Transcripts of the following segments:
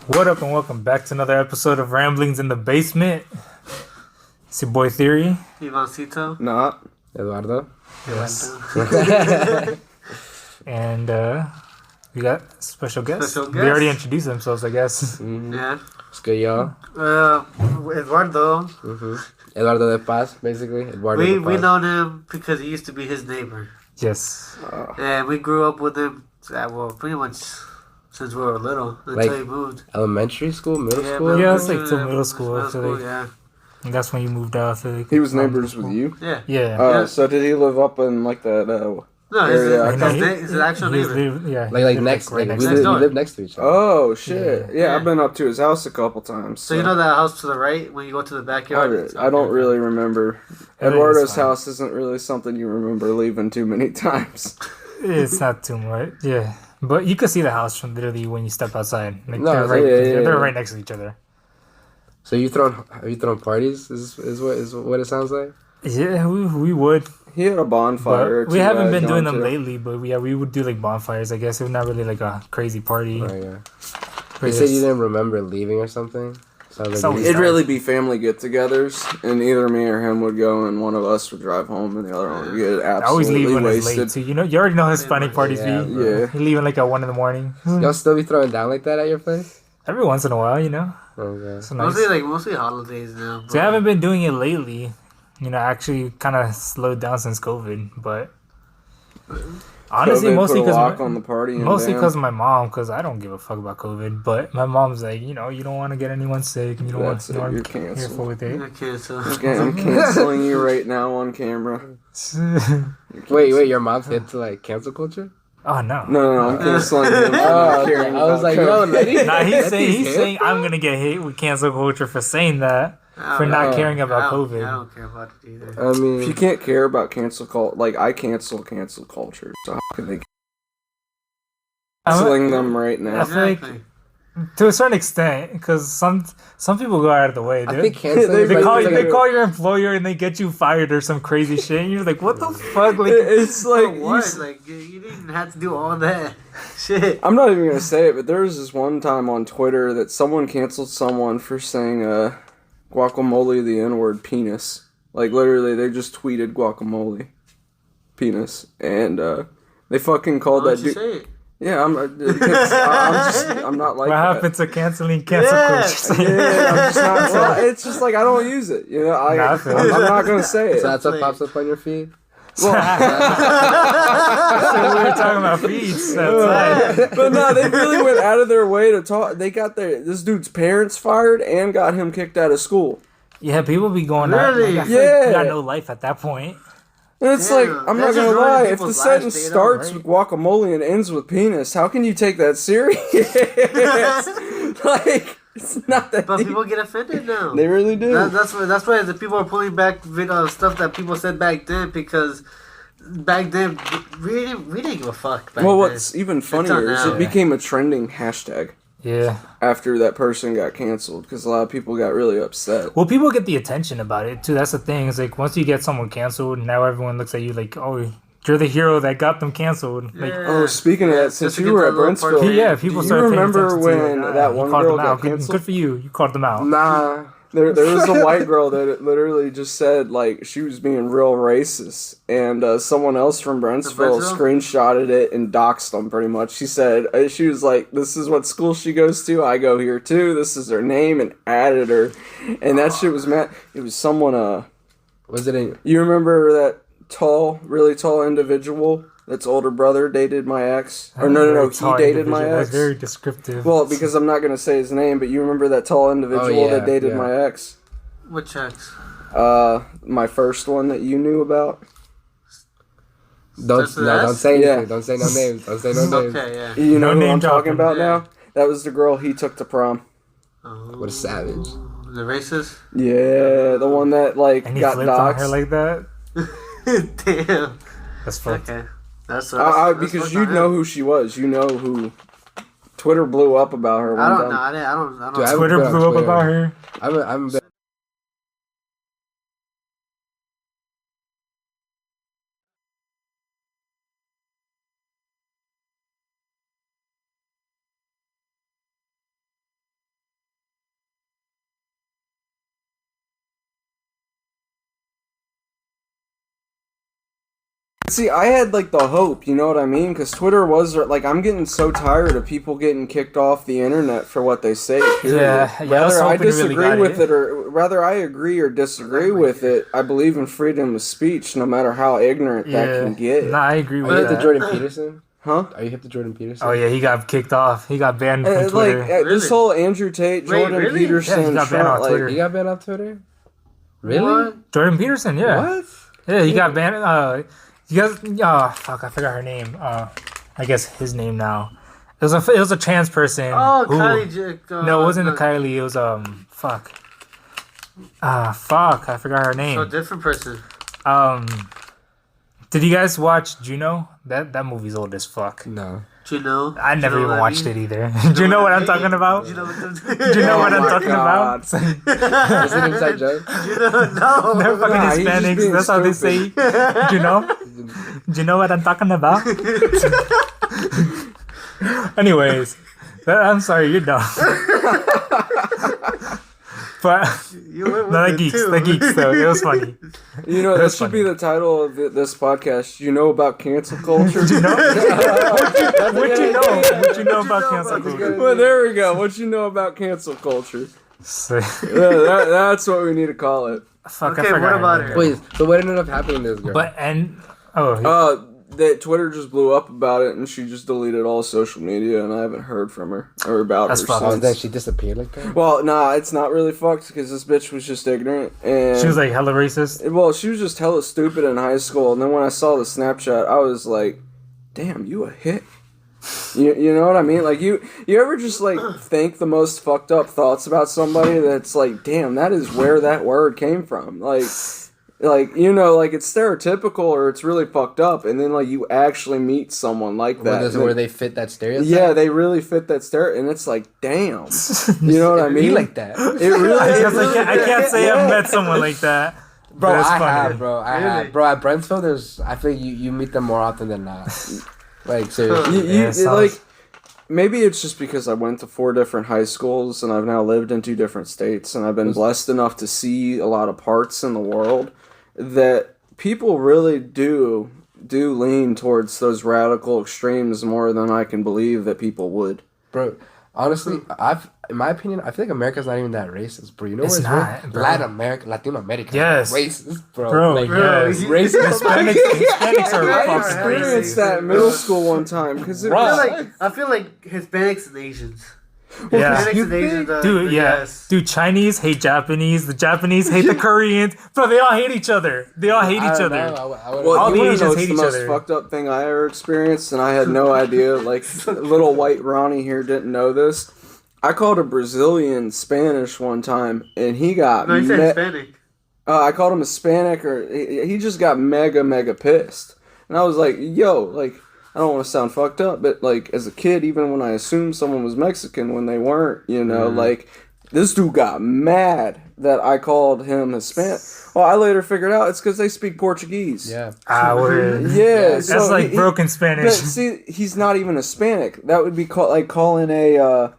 What up, and welcome back to another episode of Ramblings in the Basement. It's your boy Theory. Ivancito. Not. Eduardo. Yes. And we got special guests. Special They already guests. introduced themselves, I guess. Yeah. What's good, y'all? Eduardo. Eduardo de Paz, basically. Eduardo de Paz. We know him because he used to be his neighbor. Yes. And we grew up with him, pretty much since we were little, until Like, he moved. Elementary school, middle Yeah, school? Yeah, it's like till middle school, I Middle feel school, like. yeah. And that's when you moved out. I feel like. He was neighbors with you? Yeah. Yeah. Yeah. So did he live up in like that? No, Area, his actual he was neighbor. yeah. Like he next, lived, like, right we, next door. live next to each other. Oh shit! Yeah, Yeah. I've been up to his house a couple times. So you know that house to the right when you go to the backyard? I don't really remember. It is Eduardo's fine. house isn't really something you remember leaving too many times. It's not too much. Yeah. But you can see the house from literally when you step outside. Like No, they're right, yeah. they're right next to each other. So have you thrown parties? Is what it sounds like? Yeah, we would. He had a bonfire. But we haven't been doing them to. lately, but we would do like bonfires, I guess. It was not really like a crazy party. Oh, yeah. But You said you it's- didn't remember leaving or something? Sounds like Something- you- It'd really be family get-togethers, and either me or him would go, and one of us would drive home, and the other one would get I always leave absolutely when it's late wasted. too. You already know how Hispanic parties Yeah, be. bro. Yeah. You leaving like at 1 a.m. Y'all still be throwing down like that at your place? Every once in a while, you know. Okay. It's nice. Mostly holidays now. So I haven't been doing it lately. You know, actually kind of slowed down since COVID, but honestly, COVID mostly put a lock because on the party. and mostly damn. because of my mom, because I don't give a fuck about COVID. But my mom's like, you know, you don't want to get anyone sick, and you don't That's it, want you're to canceled. careful with it. Okay, so Okay, I'm canceling you right now on camera. Wait, your mom's hit to like cancel culture? Oh no. No, I'm canceling him. For Oh, not okay. caring I was about like, COVID. yo, let it- Nah, let these he's hit. saying I'm gonna get hit with cancel culture for saying that, for not caring about COVID. I don't care about it either. I mean, If you can't care about cancel culture, like I cancel culture, so how can they canceling them right I now? feel like to a certain extent, because some people go out of the way. I Dude. think canceling They is They like, call it's you. like They call your employer and they get you fired or some crazy shit. And you're like, what the fuck? Like, It's like you What? s- Like you didn't have to do all that shit. I'm not even gonna say it, but there was this one time on Twitter that someone canceled someone for saying guacamole the N-word penis. Like literally, they just tweeted guacamole penis, and they fucking called Why that don't you dude. say it? Yeah, I'm not like what that. happened to canceling cancel Yeah. culture? Yeah, I'm just not. Well, it's just like I don't use it. You know, Nah, I feel I'm it. not gonna say it. so that's what pops up on your feed? So we were talking about feeds. That's But no, they really went out of their way to talk. They got this dude's parents fired and got him kicked out of school. yeah, people be going out. Really? Like, I feel like Yeah. you got no life at that point. And it's Yeah, like, I'm not that's gonna just ruining lie, if the people's sentence lives, they don't, starts right? with guacamole and ends with penis, how can you take that serious? Like, it's not that But deep. people get offended now. They really do. That's why the people are pulling back stuff that people said back then, because back then we didn't give a fuck. Back Well, then. what's even funnier is now. it became a trending hashtag Yeah. after that person got canceled because a lot of people got really upset. Well, people get the attention about it too. That's the thing. It's like once you get someone canceled, now everyone looks at you like, oh, you're the hero that got them canceled. Like, Yeah. Oh, speaking of Yeah, that, just since to you get were the at little part- Brentsville, yeah, people do you start paying remember attention to you, when like, that you one called girl them out. got canceled? Good for you. You called them out. Nah, there was a white girl that literally just said like she was being real racist, and someone else from Brentsville Brentsville? screenshotted it and doxed them pretty much. She said she was like, "This is what school she goes to. I go here too. This is her name," and added her, and that shit was mad. It was someone. Was it in? You remember that really tall individual? That's older brother dated my ex, or no, It's hard he dated my individual. ex. That's very descriptive. Well, because I'm not gonna say his name, but you remember that tall individual yeah, that dated yeah. my ex? What checks? My first one that you knew about. Don't Starts with S? say anything. Yeah. Don't say no names. Don't say no names. Okay, yeah. You know No who name I'm talking dropping. about Yeah. now? That was the girl he took to prom. Oh, What a savage. the racist. Yeah, the one that like and he got flipped on her doxxed. like that. Damn. That's fucked. Okay. That's Because fucked you on know him. who she was. You know who. Twitter blew up about her. I One don't know. time. I don't. Dude, I haven't Twitter been on blew up Twitter. about her. I'm been See, I had like the hope, you know what I mean? Because Twitter was like, I'm getting so tired of people getting kicked off the internet for what they say. Period. Yeah, I was Whether I hoping you really disagree got with it. it, or rather I agree or disagree with it, I believe in freedom of speech, no matter how ignorant that can get. Nah, I agree Are with you hip to that. Jordan Peterson? Huh? Are you hip to Jordan Peterson? Oh yeah, he got kicked off. He got banned from Twitter. This whole Andrew Tate, Wait, Jordan really? Peterson, Yeah, he got banned Trump, on Twitter. He got banned off Twitter? Really? What? Jordan Peterson, yeah. What? Yeah, he got banned. You guys, fuck, I forgot her name. I guess his name now. It was a trans person. Oh, who- Kylie. No, it wasn't a Kylie. It was fuck. Fuck, I forgot her So name. different person. Did you guys watch Juno? That movie's old as fuck. No. Do you know? I never even watched it either. Do you know what I'm talking about? Do you know what Do you know what Oh I'm my talking God. about? It's like, Is it inside joke? No. they're fucking Nah, he's just Hispanics. being That's how they say. stupid. Do you know? Do you know what I'm talking about? Anyways, I'm sorry, you're dumb. But You went with no, it too. the geeks though. It was funny. You know, that That's should funny. be the title of this podcast. You know about cancel culture? You know? What you know? What you know about cancel culture? Well, there we go. What you know about cancel culture? So- Yeah, that's what we need to call it. Fuck, Okay, I forgot what her about name. her? Wait, so what ended up happening to this girl? But That Twitter just blew up about it, and she just deleted all social media, and I haven't heard from her or about That's her fucked. Oh, since. then she disappeared like that? Well, nah, it's not really fucked because this bitch was just ignorant, and she was like hella racist. well, she was just hella stupid in high school, and then when I saw the Snapchat, I was like, "Damn, you a hit." You know what I mean? Like you ever just like think the most fucked up thoughts about somebody that's like, damn, that is where that word came from. Like you know, like it's stereotypical or it's really fucked up, and then like you actually meet someone like that. Where they fit that stereotype? Yeah, they really fit that stereotype, and it's like, damn. You know what I Be mean? like that. It really. I can't say I've met someone like that. Bro, But it's I funny. have, bro. I Really? have. Bro, at Brentsville, I feel like you meet them more often than not. Like, seriously. You, Yeah, it, sounds- like maybe it's just because I went to 4 different high schools and I've now lived in 2 different states and I've been blessed enough to see a lot of parts in the world that people really do lean towards those radical extremes more than I can believe that people would. Bro, honestly, in my opinion, I feel like America's not even that racist, bro. You know It's where not, real? bro. Latino America. Yes. Racist, bro. Bro, Like, yes. racist. Hispanics are Right. fucking Experienced racist. that in middle school one time because I feel like Hispanics and Asians. Yeah. Hispanics and Asians. Dude, yeah. Yes. Dude, Chinese hate Japanese. The Japanese hate the Koreans. Bro, they all hate each other. They all hate each other. Well, All you the wanna Asians know what's hate the each most other. fucked up thing I ever experienced, and I had no idea. Like, little white Ronnie here didn't know this. I called a Brazilian Spanish one time, and he got No, you said Hispanic. I called him Hispanic, or he just got mega pissed. And I was like, yo, like, I don't want to sound fucked up, but, like, as a kid, even when I assumed someone was Mexican when they weren't, you know, like, this dude got mad that I called him Hispanic. Well, I later figured out it's because they speak Portuguese. Yeah. Word. Yeah, That's so like broken But Spanish. see, he's not even Hispanic. That would be like calling a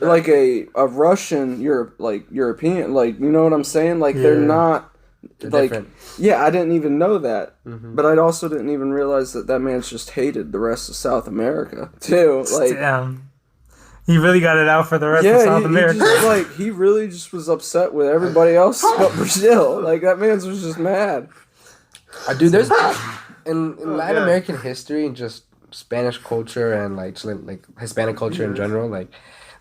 like a Russian European, like, you know what I'm saying? Like they're Yeah. not They're like different. yeah, I didn't even know that. But I also didn't even realize that man's just hated the rest of South America too. Like Damn. He really got it out for the rest of yeah, South he America. just, like he really just was upset with everybody else but Brazil. Like that man's was just mad. Dude, there's in Latin God. American history and just Spanish culture and like Hispanic culture in general, like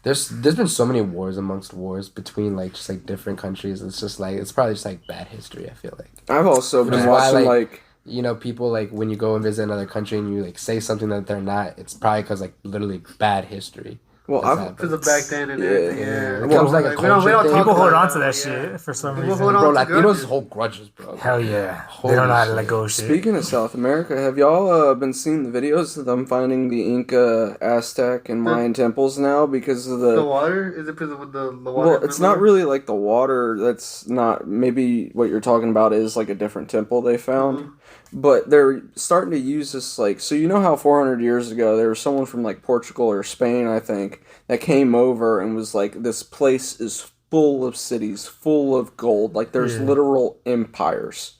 there's been so many wars amongst wars between like just like different countries. It's just like it's probably just like bad history. I feel like, I've also Which been is why, watching like, like you know, people like when you go and visit another country and you like say something that they're not, it's probably because like literally bad history. well, That's I've happened. Because of back then and Yeah. everything. Yeah. It Well, comes like a we don't culture talk thing. People about hold it on now, to that yeah. shit for some People reason. hold on Bro, to Latinos grudges. hold grudges, bro. Hell yeah. Holy They don't know how to shit. let go of shit. Speaking of South America, have y'all been seeing the videos of them finding the Inca, Aztec, and Mayan temples now because of The water? Is it because of the water? Well, it's not really like the water. That's not maybe what you're talking about is like a different temple they found, but they're starting to use this like so. You know how 400 years ago there was someone from like Portugal or Spain, I think, that came over and was like, this place is full of cities, full of gold. Like there's Yeah. literal empires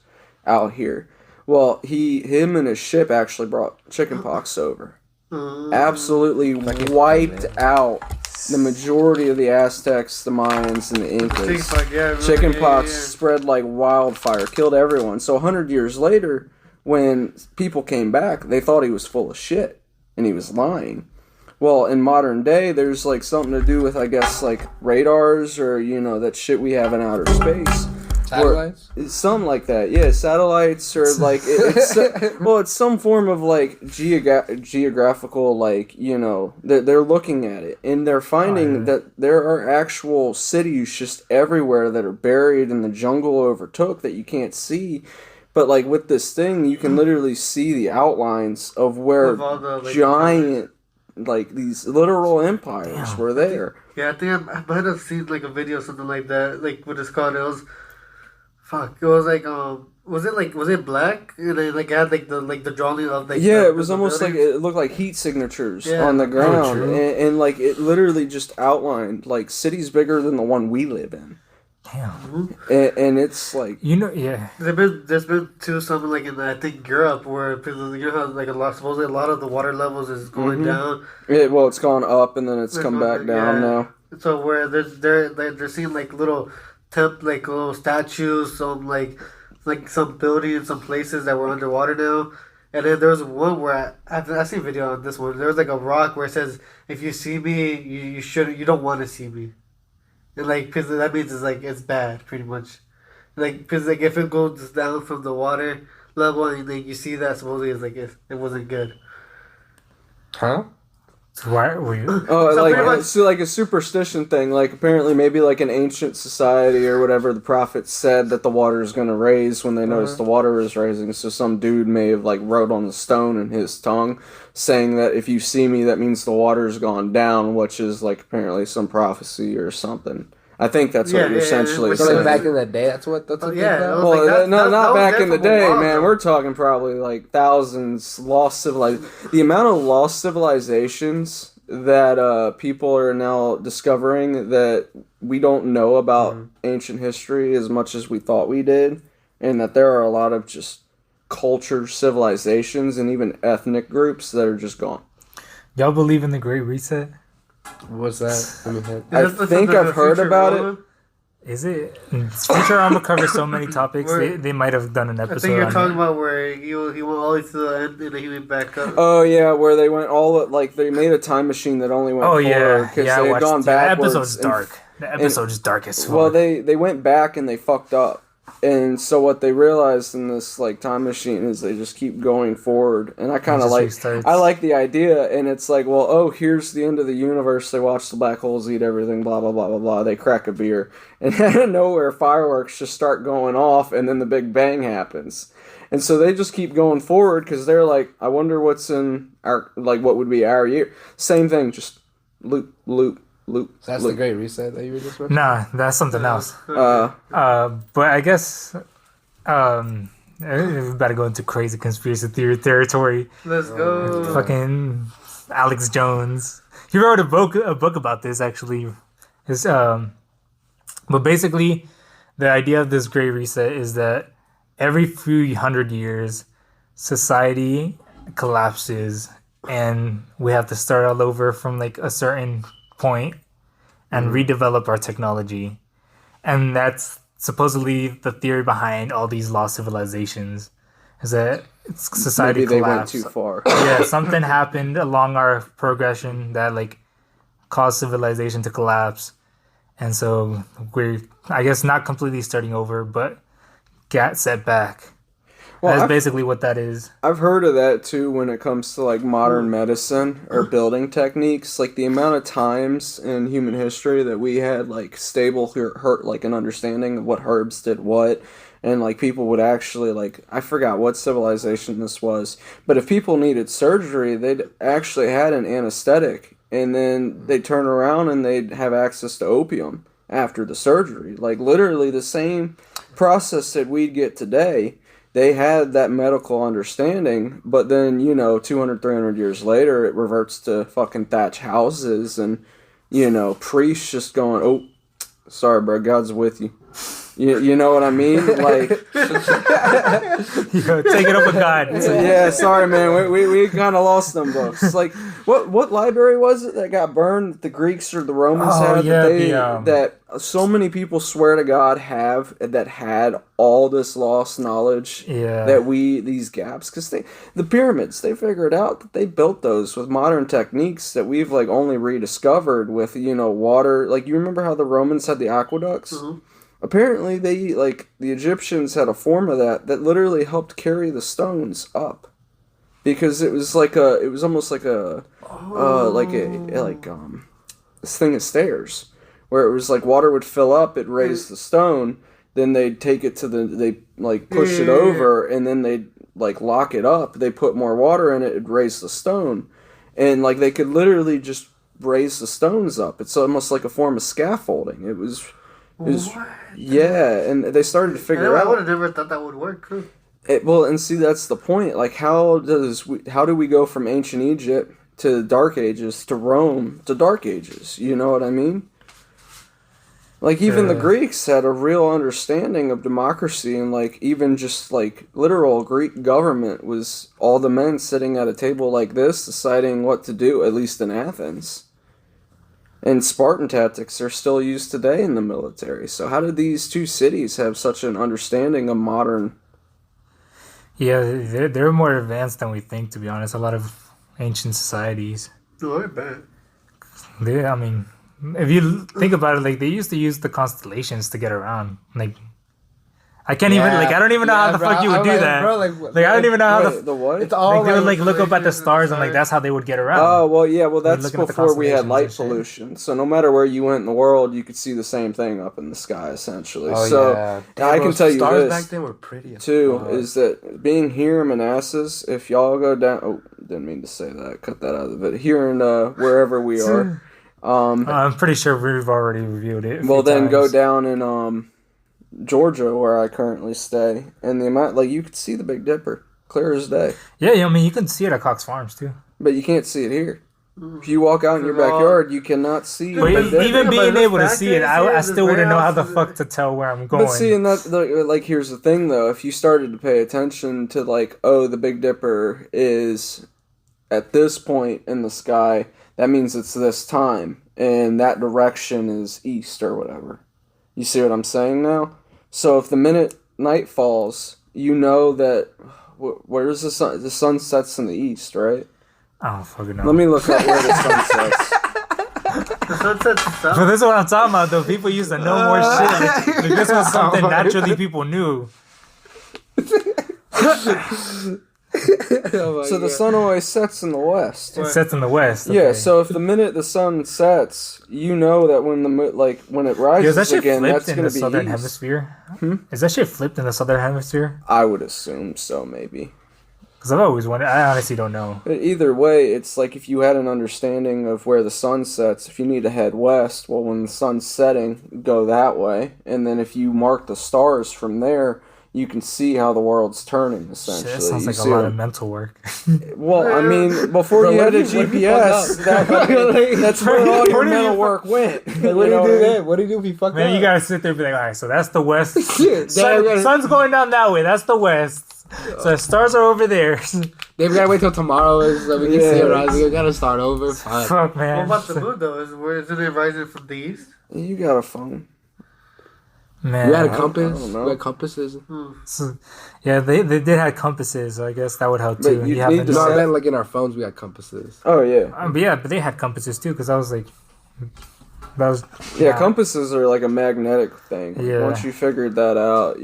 out here. Well, him and his ship actually brought chickenpox over. Absolutely wiped out the majority of the Aztecs, the Mayans, and the Incas. Chickenpox spread like wildfire, killed everyone. So 100 years later, when people came back, they thought he was full of shit, and he was lying. Well, in modern day, there's like something to do with, I guess, like radars or, that shit we have in outer space. Satellites? It's something like that. Yeah, satellites or like, it's some form of like geographical, like, they're looking at it and they're finding that there are actual cities just everywhere that are buried in the jungle overtook that you can't see. But like with this thing, you can literally see the outlines of where giant... like these literal empires were there. Yeah, I think I might have seen like a video or something like that. Like what it's called. It was like was it black? And they like had like the drawing of like it was almost like it looked like heat signatures on the ground, and like it literally just outlined like cities bigger than the one we live in. Damn. And it's like there's been too something like in I think Europe where people like supposedly a lot of the water levels is going down. It's gone up and then it's come back down now. So where they're seeing like little little statues, some like some buildings, some places that were underwater now. And then there was one where I seen a video on this one. There was like a rock where it says, "If you see me, you don't want to see me." And like, because that means it's like it's bad, pretty much. Like, because like if it goes down from the water level and then you see that, supposedly it's like it wasn't good. Huh? So why were you? Like a superstition thing. Like apparently, maybe like an ancient society or whatever, the prophets said that the water is going to raise when they noticed the water is rising. So some dude may have like wrote on the stone in his tongue, saying that if you see me, that means the water's gone down, which is like apparently some prophecy or something. I think that's what you're essentially saying. So back in the day, that's what not back in the day, man. We're talking probably like thousands lost civilizations. The amount of lost civilizations that people are now discovering that we don't know about ancient history as much as we thought we did, and that there are a lot of just culture, civilizations, and even ethnic groups that are just gone. Y'all believe in the Great Reset? What's that? I think I've heard about it. Is it? Futurama covers so many topics. They might have done an episode. I think you're talking about where he went all the way to the end and then he went back up. Oh yeah, where they went they made a time machine that only went forward because they had gone backwards. That episode's dark. The episode's dark as fuck. Well, they went back and they fucked up. And so what they realized in this like time machine is they just keep going forward, and I kind of I like the idea, and it's like, well, here's the end of the universe. They watch the black holes eat everything, blah blah blah blah blah. They crack a beer, and out of nowhere, fireworks just start going off, and then the Big Bang happens, and so they just keep going forward because they're like, I wonder what's in our what would be our year. Same thing, just loop. So that's the Great Reset that you were just mentioning? Nah, that's something else. But I guess we better go into crazy conspiracy theory territory. Let's go. Fucking Alex Jones. He wrote a book about this actually. But basically, the idea of this Great Reset is that every few hundred years, society collapses and we have to start all over from like a certain point and redevelop our technology. And that's supposedly the theory behind all these lost civilizations, is that society maybe collapsed. They went too far. Yeah, something happened along our progression that like caused civilization to collapse. And so we're, I guess, not completely starting over, but got set back. Well, that's basically what that is. I've heard of that too when it comes to like modern medicine or building techniques. Like the amount of times in human history that we had like stable like an understanding of what herbs did what, and like people would actually like, I forgot what civilization this was, but if people needed surgery, they'd actually had an anesthetic, and then they'd turn around and they'd have access to opium after the surgery. Like literally the same process that we'd get today. They had that medical understanding, but then, 200, 300 years later, it reverts to fucking thatch houses and, priests just going, oh, sorry, bro, God's with you. You know what I mean? Like, Yo, take it up with God. yeah, sorry, man. We kind of lost them books. It's like, what library was it that got burned that the Greeks or the Romans Oh, had yeah, that so many people swear to God that had all this lost knowledge Yeah. that these gaps, because the pyramids, they figured out that they built those with modern techniques that we've like only rediscovered with, water. Like, you remember how the Romans had the aqueducts? Mhm. Apparently, the Egyptians had a form of that literally helped carry the stones up, because it was almost like this thing of stairs, where it was like water would fill up, it raised the stone, then they'd take it they push it over, and then they'd like lock it up. They put more water in it, it'd raise the stone, and like they could literally just raise the stones up. It's almost like a form of scaffolding. It was. What? Yeah, and they started to figure I out. would have never thought that would work. Huh? Well, and see, that's the point. Like, how do we go from ancient Egypt to Dark Ages to Rome to Dark Ages? You know what I mean? Like, even the Greeks had a real understanding of democracy, and like even just like literal Greek government was all the men sitting at a table like this deciding what to do, at least in Athens. And Spartan tactics are still used today in the military. So how did these two cities have such an understanding of modern? Yeah, they're more advanced than we think, to be honest. A lot of ancient societies. No, I bet. I mean, if you think about it, like they used to use the constellations to get around. Like, I can't even I don't even know how the fuck you would do that. Bro, like I don't even know how the what? It's all they would like look up at the stars and like that's how they would get around. Oh, well, yeah, well, that's looking at the before we had light constellations and shit. pollution. So no matter where you went in the world, you could see the same thing up in the sky, essentially. Oh, so yeah. I can tell you stars this, back then were pretty as too, fuck. is that being here in Manassas, if y'all go down... Oh, didn't mean to say that. Cut that out of it. Here in wherever we are. I'm pretty sure we've already reviewed it. Well, then go down in Georgia, where I currently stay, and the amount... Like, you could see the Big Dipper, clear as day. Yeah, I mean, you can see it at Cox Farms, too. But you can't see it here. If you walk out in your backyard, you cannot see But the Big Dipper. even being able to back see it, there, I see it, still the wouldn't know how the warehouses, fuck to tell where I'm going. But see, and that, here's the thing, though. If you started to pay attention to, the Big Dipper is at this point in the sky, that means it's this time, and that direction is east or whatever. You see what I'm saying now? So if the minute night falls, you know that... Where's the sun? The sun sets in the east, right? I don't fucking know. Let me look up where the sun sets. The sunset's south. But this is what I'm talking about, though. People used to know more shit. Like, this was something naturally people knew. So the sun always sets in the west. It sets in the west. Yeah, okay. so if the minute the sun sets, you know that when when it rises Yo, is that shit again, flipped that's in going the to be southern east. hemisphere? Is that shit flipped in the southern hemisphere? I would assume so, maybe. Because I've always wondered. I honestly don't know. But either way, it's like if you had an understanding of where the sun sets, if you need to head west, well, when the sun's setting, go that way. And then if you mark the stars from there, you can see how the world's turning, essentially. Shit, that sounds You like a see lot what of mental work. Well, I mean, before Bro, you what had a if you- what if you GPS, that's where all your mental work went. Like, what do you do then? What do you do if you fuck Man, up? you gotta sit there and be like, all right, so that's the west. Shit, Sun's going down that way. That's the west. So the stars are over there. Then we gotta wait till tomorrow so we can see it rising. We gotta start over. Fuck. Fuck, What man. about the moon, though? Isn't it rising from the east? You got a phone. Man. We had a I compass. don't know. We had compasses. So, yeah, they did have compasses, so I guess that would help But too. you have need the to No, I set- meant like in our phones we had compasses. Oh, yeah. but they had compasses too, because I was like, that was Yeah, nah. compasses are like a magnetic thing. Yeah. Once you figured that out,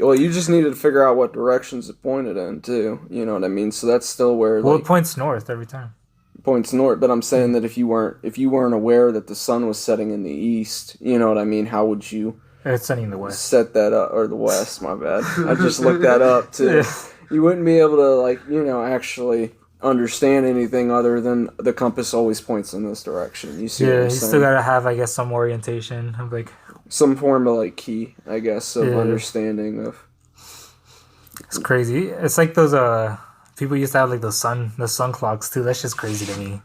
Well, you just needed to figure out what directions it pointed in, too. You know what I mean? So that's still where, Well, it points north every time. points north. But I'm saying that if you weren't aware that the sun was setting in the east, you know what I mean? How would you It's sunny in the west. set that up? Or the west, my bad. I just looked that up, too. Yeah. You wouldn't be able to, actually understand anything other than the compass always points in this direction. You see what Yeah, I'm you saying? still gotta have, I guess, some orientation of like. Some form of, key, I guess, of Yeah. understanding of... It's crazy. It's like those people used to have like the sun clocks too. That's just crazy to me.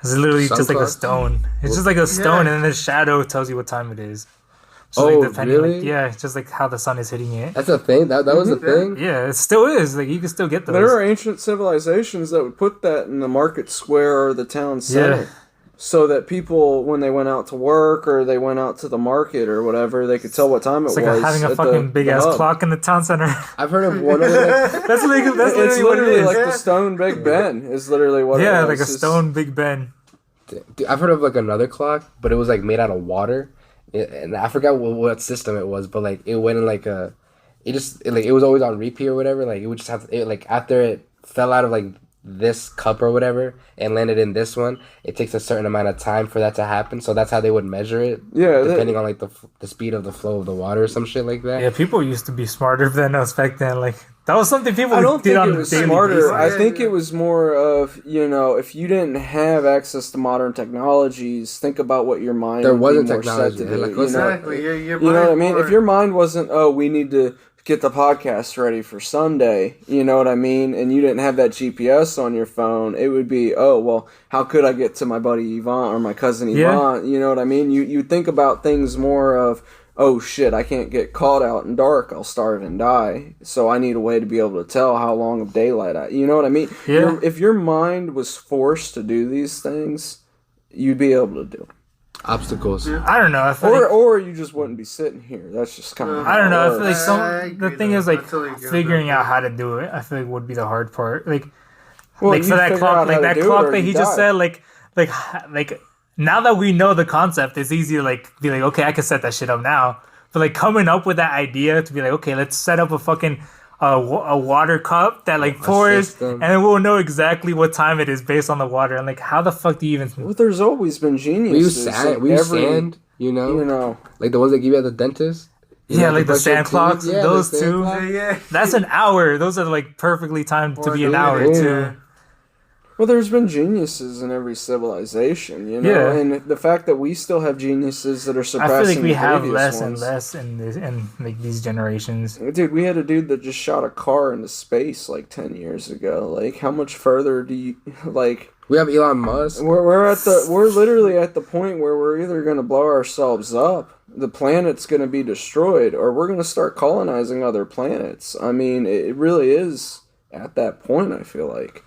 It's literally Sun just like a clocks? stone. It's just like a stone, and then the shadow tells you what time it is. Just like Oh, depending, like really? yeah, just like how the sun is hitting it. That's a thing. That was a thing. Yeah, it still is. Like you can still get There those. are ancient civilizations that would put that in the market square or the town Yeah. center. So that people, when they went out to work or they went out to the market or whatever, they could tell what time it It's like was. having a at fucking big the ass hub. clock in the town center. I've heard of one of the That's literally, that's It's literally what it literally is. like the stone Big Ben is literally what Yeah, it was. like a It's- stone Big Ben. Dude, I've heard of like another clock, but it was like made out of water, and I forgot what system it was, but like it went in like a, like it was always on repeat or whatever. Like it would just have like after it fell out of like this cup or whatever and landed in this one, it takes a certain amount of time for that to happen. So that's how they would measure it. Yeah, depending on like the speed of the flow of the water or some shit like that. Yeah, people used to be smarter than us back then. Like that was something people I don't did think on it a was daily smarter. basis. I think it was more of, if you didn't have access to modern technologies, think about what your mind There would be wasn't more technology. set to do. Like, you know? Exactly. Your You know what I mean? mind If your mind wasn't, oh, we need to get the podcast ready for Sunday, you know what I mean? And you didn't have that GPS on your phone, it would be, oh, well, how could I get to my buddy Yvonne or my cousin Yeah. Yvonne? You know what I mean? You think about things more of, oh shit, I can't get caught out in dark, I'll starve and die. So I need a way to be able to tell how long of daylight you know what I mean? Yeah. If your mind was forced to do these things, you'd be able to do it. Obstacles. I don't know. I feel like, Or you just wouldn't be sitting here. That's just kind of I don't know. I feel like I agree, the thing though. is like I totally agree with figuring that. out how to do it. I feel like would be the hard part. Like Well, like you for that figure clock, out how like to that do it clock or that you he just die. said, like now that we know the concept, it's easy to like be like, okay, I can set that shit up now. But like coming up with that idea to be like, okay, let's set up a fucking a water cup that like pours, system. and then we'll know exactly what time it is based on the water. And like, how the fuck do you even? Well, there's always been We geniuses. use sand. like We use every- sand. You know, You know, like the ones they give you at the dentist. You Yeah, have to like the brush your sand teeth. clocks, Yeah, the those sand two. clock. Yeah. That's an hour. Those are like perfectly timed to be an hour Yeah. too. well, there's been geniuses in every civilization. You know, Yeah. and the fact that we still have geniuses that are I surpassing feel like we the have previous less ones. and less in like these generations. Dude, we had a dude that just shot a car into space like 10 years ago. Like, how much further do you like? We have Elon Musk. We're literally at the point where we're either gonna blow ourselves up, the planet's gonna be destroyed, or we're gonna start colonizing other planets. I mean, it really is at that point. I feel like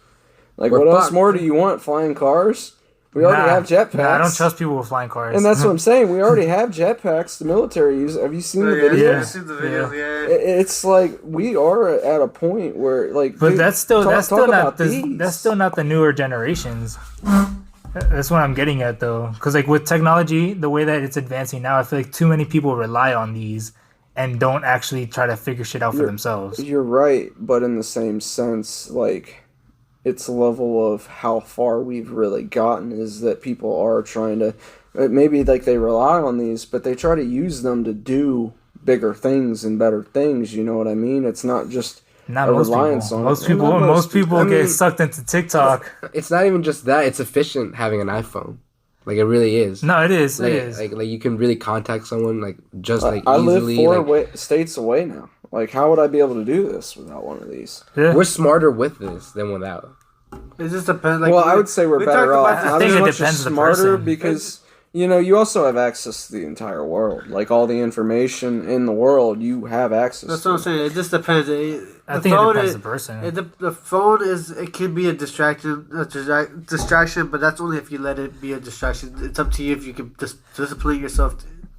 We're what else fucked. more do you want? Flying cars? We already have jetpacks. Nah, I don't trust people with flying cars. And that's what I'm saying. We already have jetpacks. The military use. Have you seen the videos? Yeah. I've seen the videos, yeah. It's like we are at a point where, like, But dude, that's still talk not about this, these. that's still not the newer generations. That's what I'm getting at though, because like with technology, the way that it's advancing now, I feel like too many people rely on these and don't actually try to figure shit out for themselves. You're right, but in the same sense, like, it's a level of how far we've really gotten is that people are trying to, maybe like they rely on these, but they try to use them to do bigger things and better things. You know what I mean? It's not just Not a most reliance people. on Most it. people, Not most people I get mean- sucked into TikTok. It's not even just that. It's efficient having an iPhone. Like it really is. No, it is. Like, It is. like you can really contact someone like just like I easily. live four like, states away now. Like, how would I be able to do this without one of these? Yeah. we're smarter with this than without. It just depends. Like, Well, I would say we're we better talked off. about this Not think as it much depends as on the smarter person. because, you also have access to the entire world. Like, all the information in the world, you have access That's to. what I'm saying. It just depends. I think it depends on the person. The phone it can be a distraction, but that's only if you let it be a distraction. It's up to you if you can discipline yourself.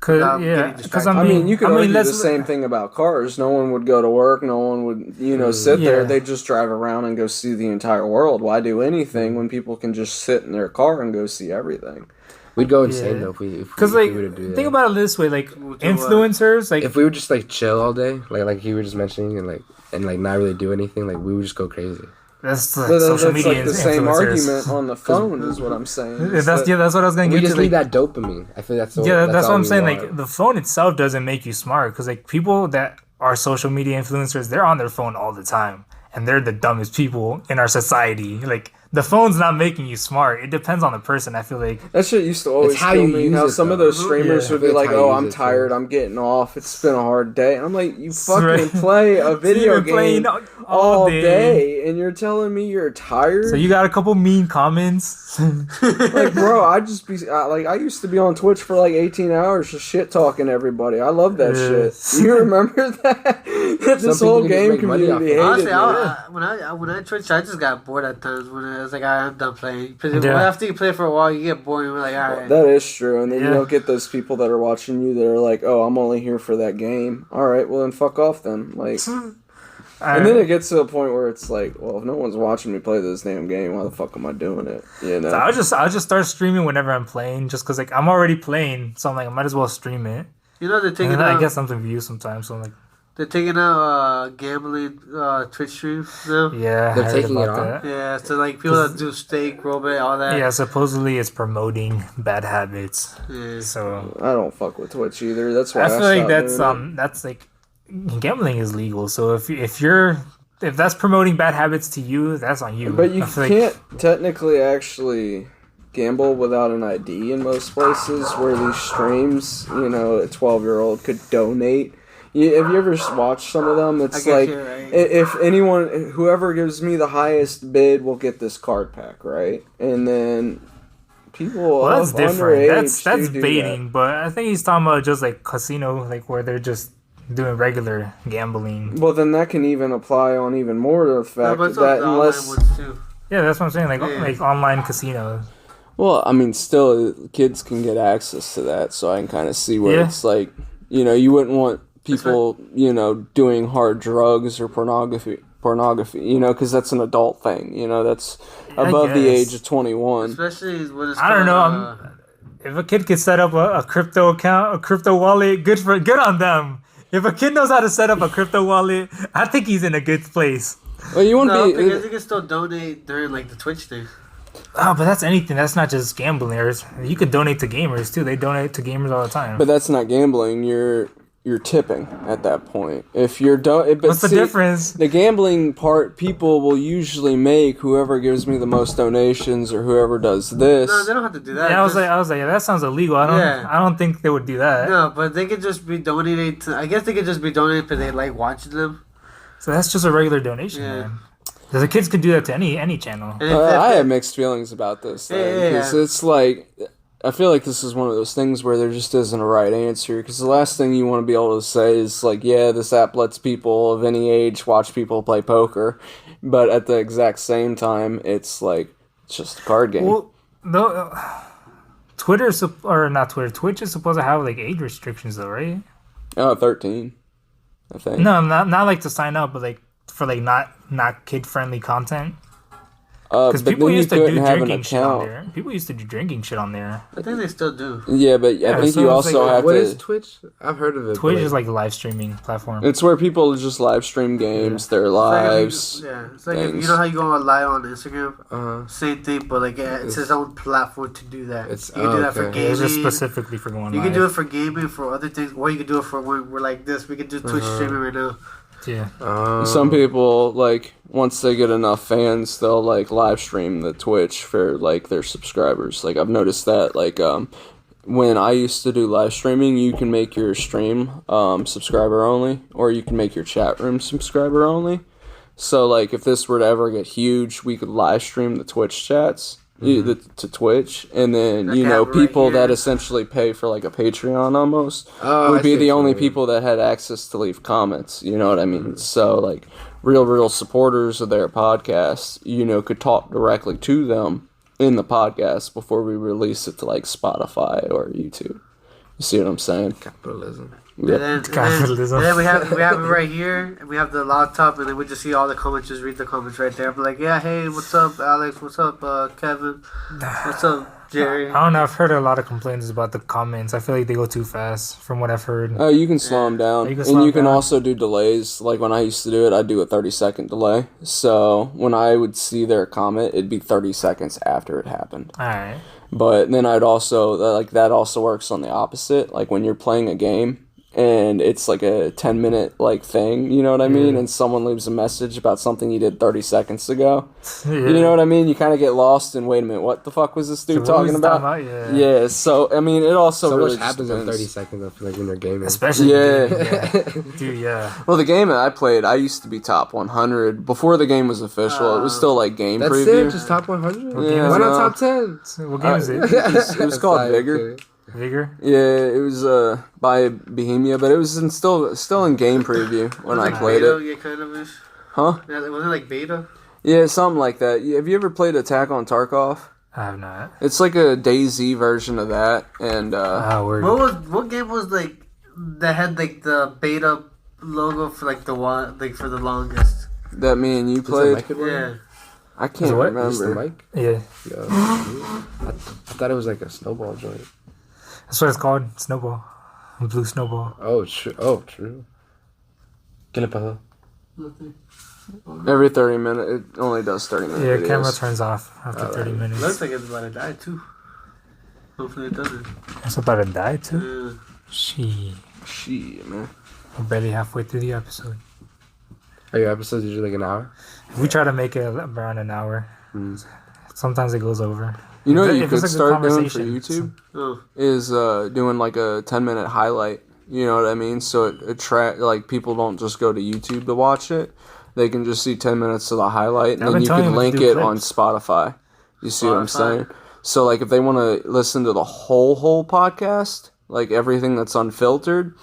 Without getting distracted. I mean, you could argue the let's- same thing about cars. No one would go to work. No one would, sit there. They'd just drive around and go see the entire world. Why do anything when people can just sit in their car and go see everything? We'd go insane Yeah. though if we Because like, were to do that. think about it this way: like We'll do what? influencers, like if we would just like chill all day, like you were just mentioning, and not really do anything, like we would just go crazy. that's like But social that's media like the same influencers. argument on the phone, is what I'm saying. Yeah, that's what I was gonna We get just to. need Like, that dopamine. I feel that's that's what all I'm we saying. want. Like the phone itself doesn't make you smart because like people that are social media influencers, they're on their phone all the time, and they're the dumbest people in our society. Like the phone's not making you smart. It depends on the person. I feel like That shit used to always It's how kill you me. use How it, some of though. those streamers Yeah. would be It's like, how you "Oh, use I'm it, tired. too. I'm getting off. It's been a hard day." And I'm like, "You fucking Right. play a video You've been playing game all day, and you're telling me you're tired? So you got a couple mean comments. Like, bro, I just be like, I used to be on Twitch for like 18 hours just shit talking everybody. I love that shit. You remember that? This people whole can just game make money off community it. hated Honestly, me. when I Twitch, I just got bored at times. When I was like, I'm done playing. Because Yeah. after you play for a while, you get bored. And we're like, all right. That is true, and then you Yeah. don't get those people that are watching you that are like, "Oh, I'm only here for that game." All right, well then fuck off then. Like, and then it gets to a point where it's like, well, if no one's watching me play this damn game, why the fuck am I doing it? You know? So I'll just start streaming whenever I'm playing, just because like I'm already playing, so I'm like I might as well stream it. You know, they're And taking then out, I get something for you sometimes. So I'm like, they're taking out gambling Twitch streams now. yeah, They're I heard taking it about off? that. Yeah, so like people that do steak, robot, all that. Yeah, supposedly it's promoting bad habits. Yeah. So I don't fuck with Twitch either. That's why I feel like stopped doing it. that's like gambling is legal. So if that's promoting bad habits to you, that's on you. But you I feel can't technically actually gamble without an ID in most places where these streams, you know, a 12-year-old could donate. Have you ever watched some of them? It's I like, get you, right? if anyone, whoever gives me the highest bid will get this card pack, right? And then people well, that's of different. underage That's do baiting. But I think he's talking about just like casino, like where they're just doing regular gambling. that. Well, then that can even apply on even more to the No, fact but it's that all the unless... online ones too. Yeah, that's what I'm saying. Like Yeah. like online casinos. Well, I mean, still, kids can get access to that, so I can kind of see where Yeah. it's like, you know, you wouldn't want people, you know, doing hard drugs or pornography, you know, because that's an adult thing, you know, that's I above the guess. age of 21. Especially when it's I don't know. called, If a kid could set up a crypto account, a crypto wallet, good on them. If a kid knows how to set up a crypto wallet, I think he's in a good place. Well, you no, wouldn't because be... you can still donate during like the Twitch thing. Oh, but that's anything. That's not just gamblers. You could donate to gamers too. They donate to gamers all the time. But that's not gambling, you're tipping at that point. If you're... What's the difference? The gambling part, people will usually make whoever gives me the most donations or whoever does this. No, they don't have to do that. Yeah, I was Just- like, yeah, that sounds illegal. Yeah. I don't think they would do that. no, but they could just be donated to. I guess they could just be donated because they like watching them. So that's just a regular donation, Yeah. man. Because the kids could do that to any channel. And I have mixed feelings about this thing Yeah, yeah, because yeah. it's like I feel like this is one of those things where there just isn't a right answer. Because the last thing you want to be able to say is like, yeah, this app lets people of any age watch people play poker, but at the exact same time, it's like it's just a card game. Well, no, or not Twitter. Twitch is supposed to have like age restrictions, though, right? 13, I think. No, not like to sign up, but like for like not kid friendly content. Because but people then you used to do couldn't have an drinking shit on account. there. People used to do drinking shit on there. I think they still do. Yeah, but I think so you it's also like- have What to. is Twitch? I've heard of it. Twitch but, is like a live streaming platform. It's where people just live stream games, their lives. Yeah, it's like if, you things. know how you go on live on Instagram. uh, Same thing, but like it's his own platform to do that. It's- You can do that for okay. Yeah, it's just gaming. specifically for going You live. can do it for gaming, for other things, or you can do it for when we're like this. We can do Twitch streaming right now. Yeah. Some people, like, once they get enough fans, they'll, like, live stream the Twitch for, like, their subscribers. Like, I've noticed that, like, when I used to do live streaming, you can make your stream subscriber only, or you can make your chat room subscriber only. So, like, if this were to ever get huge, we could live stream the Twitch chats to Twitch, and then, Like you know, that right people here. that essentially pay for, like, a Patreon almost Oh, would I be see the what you only mean. people that had access to leave comments, you know what I mean? So, like, real supporters of their podcast, you know, could talk directly to them in the podcast before we release it to, like, Spotify or YouTube. You see what I'm saying? capitalism. Yeah. Capitalism. And then we have it right here, and we have the laptop, and then we just see all the comments. Just read the comments right there. But like, yeah, hey, what's up, Alex? What's up, Kevin? What's up, Jerry? I don't know. I've heard a lot of complaints about the comments. I feel like they go too fast, from what I've heard. Oh, you can slow them down. You can And slow you 'em can down. also do delays. Like, when I used to do it, I'd do a 30-second delay. So, when I would see their comment, it'd be 30 seconds after it happened. All right. But then I'd also, like, that also works on the opposite. Like, when you're playing a game and it's like a 10-minute like thing, you know what I mean? And someone leaves a message about something you did 30 seconds ago. Yeah. You know what I mean? You kind of get lost and wait a minute, what the fuck was this dude talking about? Yeah, so I mean, it also So really much just happens in depends. 30 seconds, I feel like, when you're gaming. Especially Yeah. dude, yeah. Well, the game that I played, I used to be top 100 before the game was official. It was still like game That's preview. it, just top 100? Yeah, Why no. not top 10? So what game is it? It was called Sorry, Vigor. okay. Vigor? Yeah, it was by Bohemia, but it was still in game preview when I like played beta, it. Yeah, kind of ish. Huh? Yeah, wasn't it like beta? Yeah, something like that. Have you ever played Attack on Tarkov? I have not. It's like a DayZ version of that, and Word. What game was like that had like the beta logo for like the one like for the longest? that me and you Is the played. mic working? Yeah. I can't what? Is the remember. mic? Yeah. Yeah. I thought it was like a snowball joint. That's what it's called. Snowball. Blue snowball. Oh, true. Oh, true. ¿Qué le pasó? Every 30 minutes, it only does 30-minute Yeah, videos. camera turns off after 30 minutes. Looks like it's about to die too. Hopefully it doesn't. It's about to die too? She. Shit, man. We're barely halfway through the episode. Are your episodes usually like an hour? We try to make it around an hour. Sometimes it goes over. You know what If you it's could like a start doing for conversation, YouTube is doing like a 10-minute highlight. You know what I mean? So it attract like people don't just go to YouTube to watch it. They can just see 10 minutes of the highlight, and I've then been you telling can them to link do it on clips. Spotify. You see what I'm Spotify? saying? So like if they want to listen to the whole podcast, like everything that's unfiltered,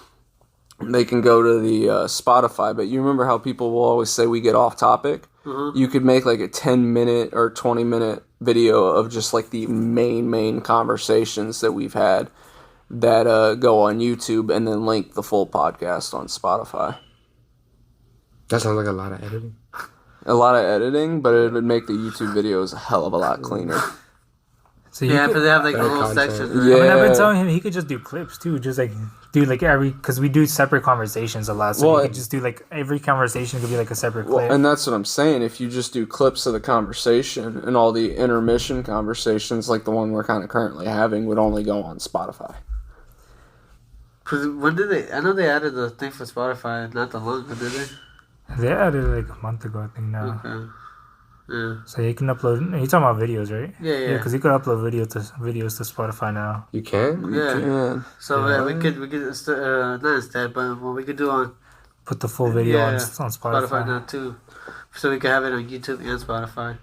they can go to the Spotify. But you remember how people will always say we get off topic? You could make like a 10-minute or 20-minute video of just like the main conversations that we've had that go on YouTube, and then link the full podcast on Spotify. That sounds like a lot of editing. A lot of editing, but it would make the YouTube videos a hell of a lot cleaner. So you Yeah, could- but they have like Better little content. sections. I mean, I've Yeah. been telling him he could just do clips too, just like do like because we do separate conversations a lot, so Well, he could just do like every conversation could be like a separate clip. Well, and that's what I'm saying. If you just do clips of the conversation, and all the intermission conversations, like the one we're kind of currently having, would only go on Spotify. Cause when did they? I know they added the thing for Spotify not that long ago, did they? They added it like a month ago, I think now. Okay. Yeah. So you can upload. You're talking about videos, right? Yeah. because you could upload videos to Spotify now. You can? Yeah. Yeah. So Yeah. we could not instead, but what we could do on Put the full video on Yeah, Spotify. Spotify now too, so we can have it on YouTube and Spotify.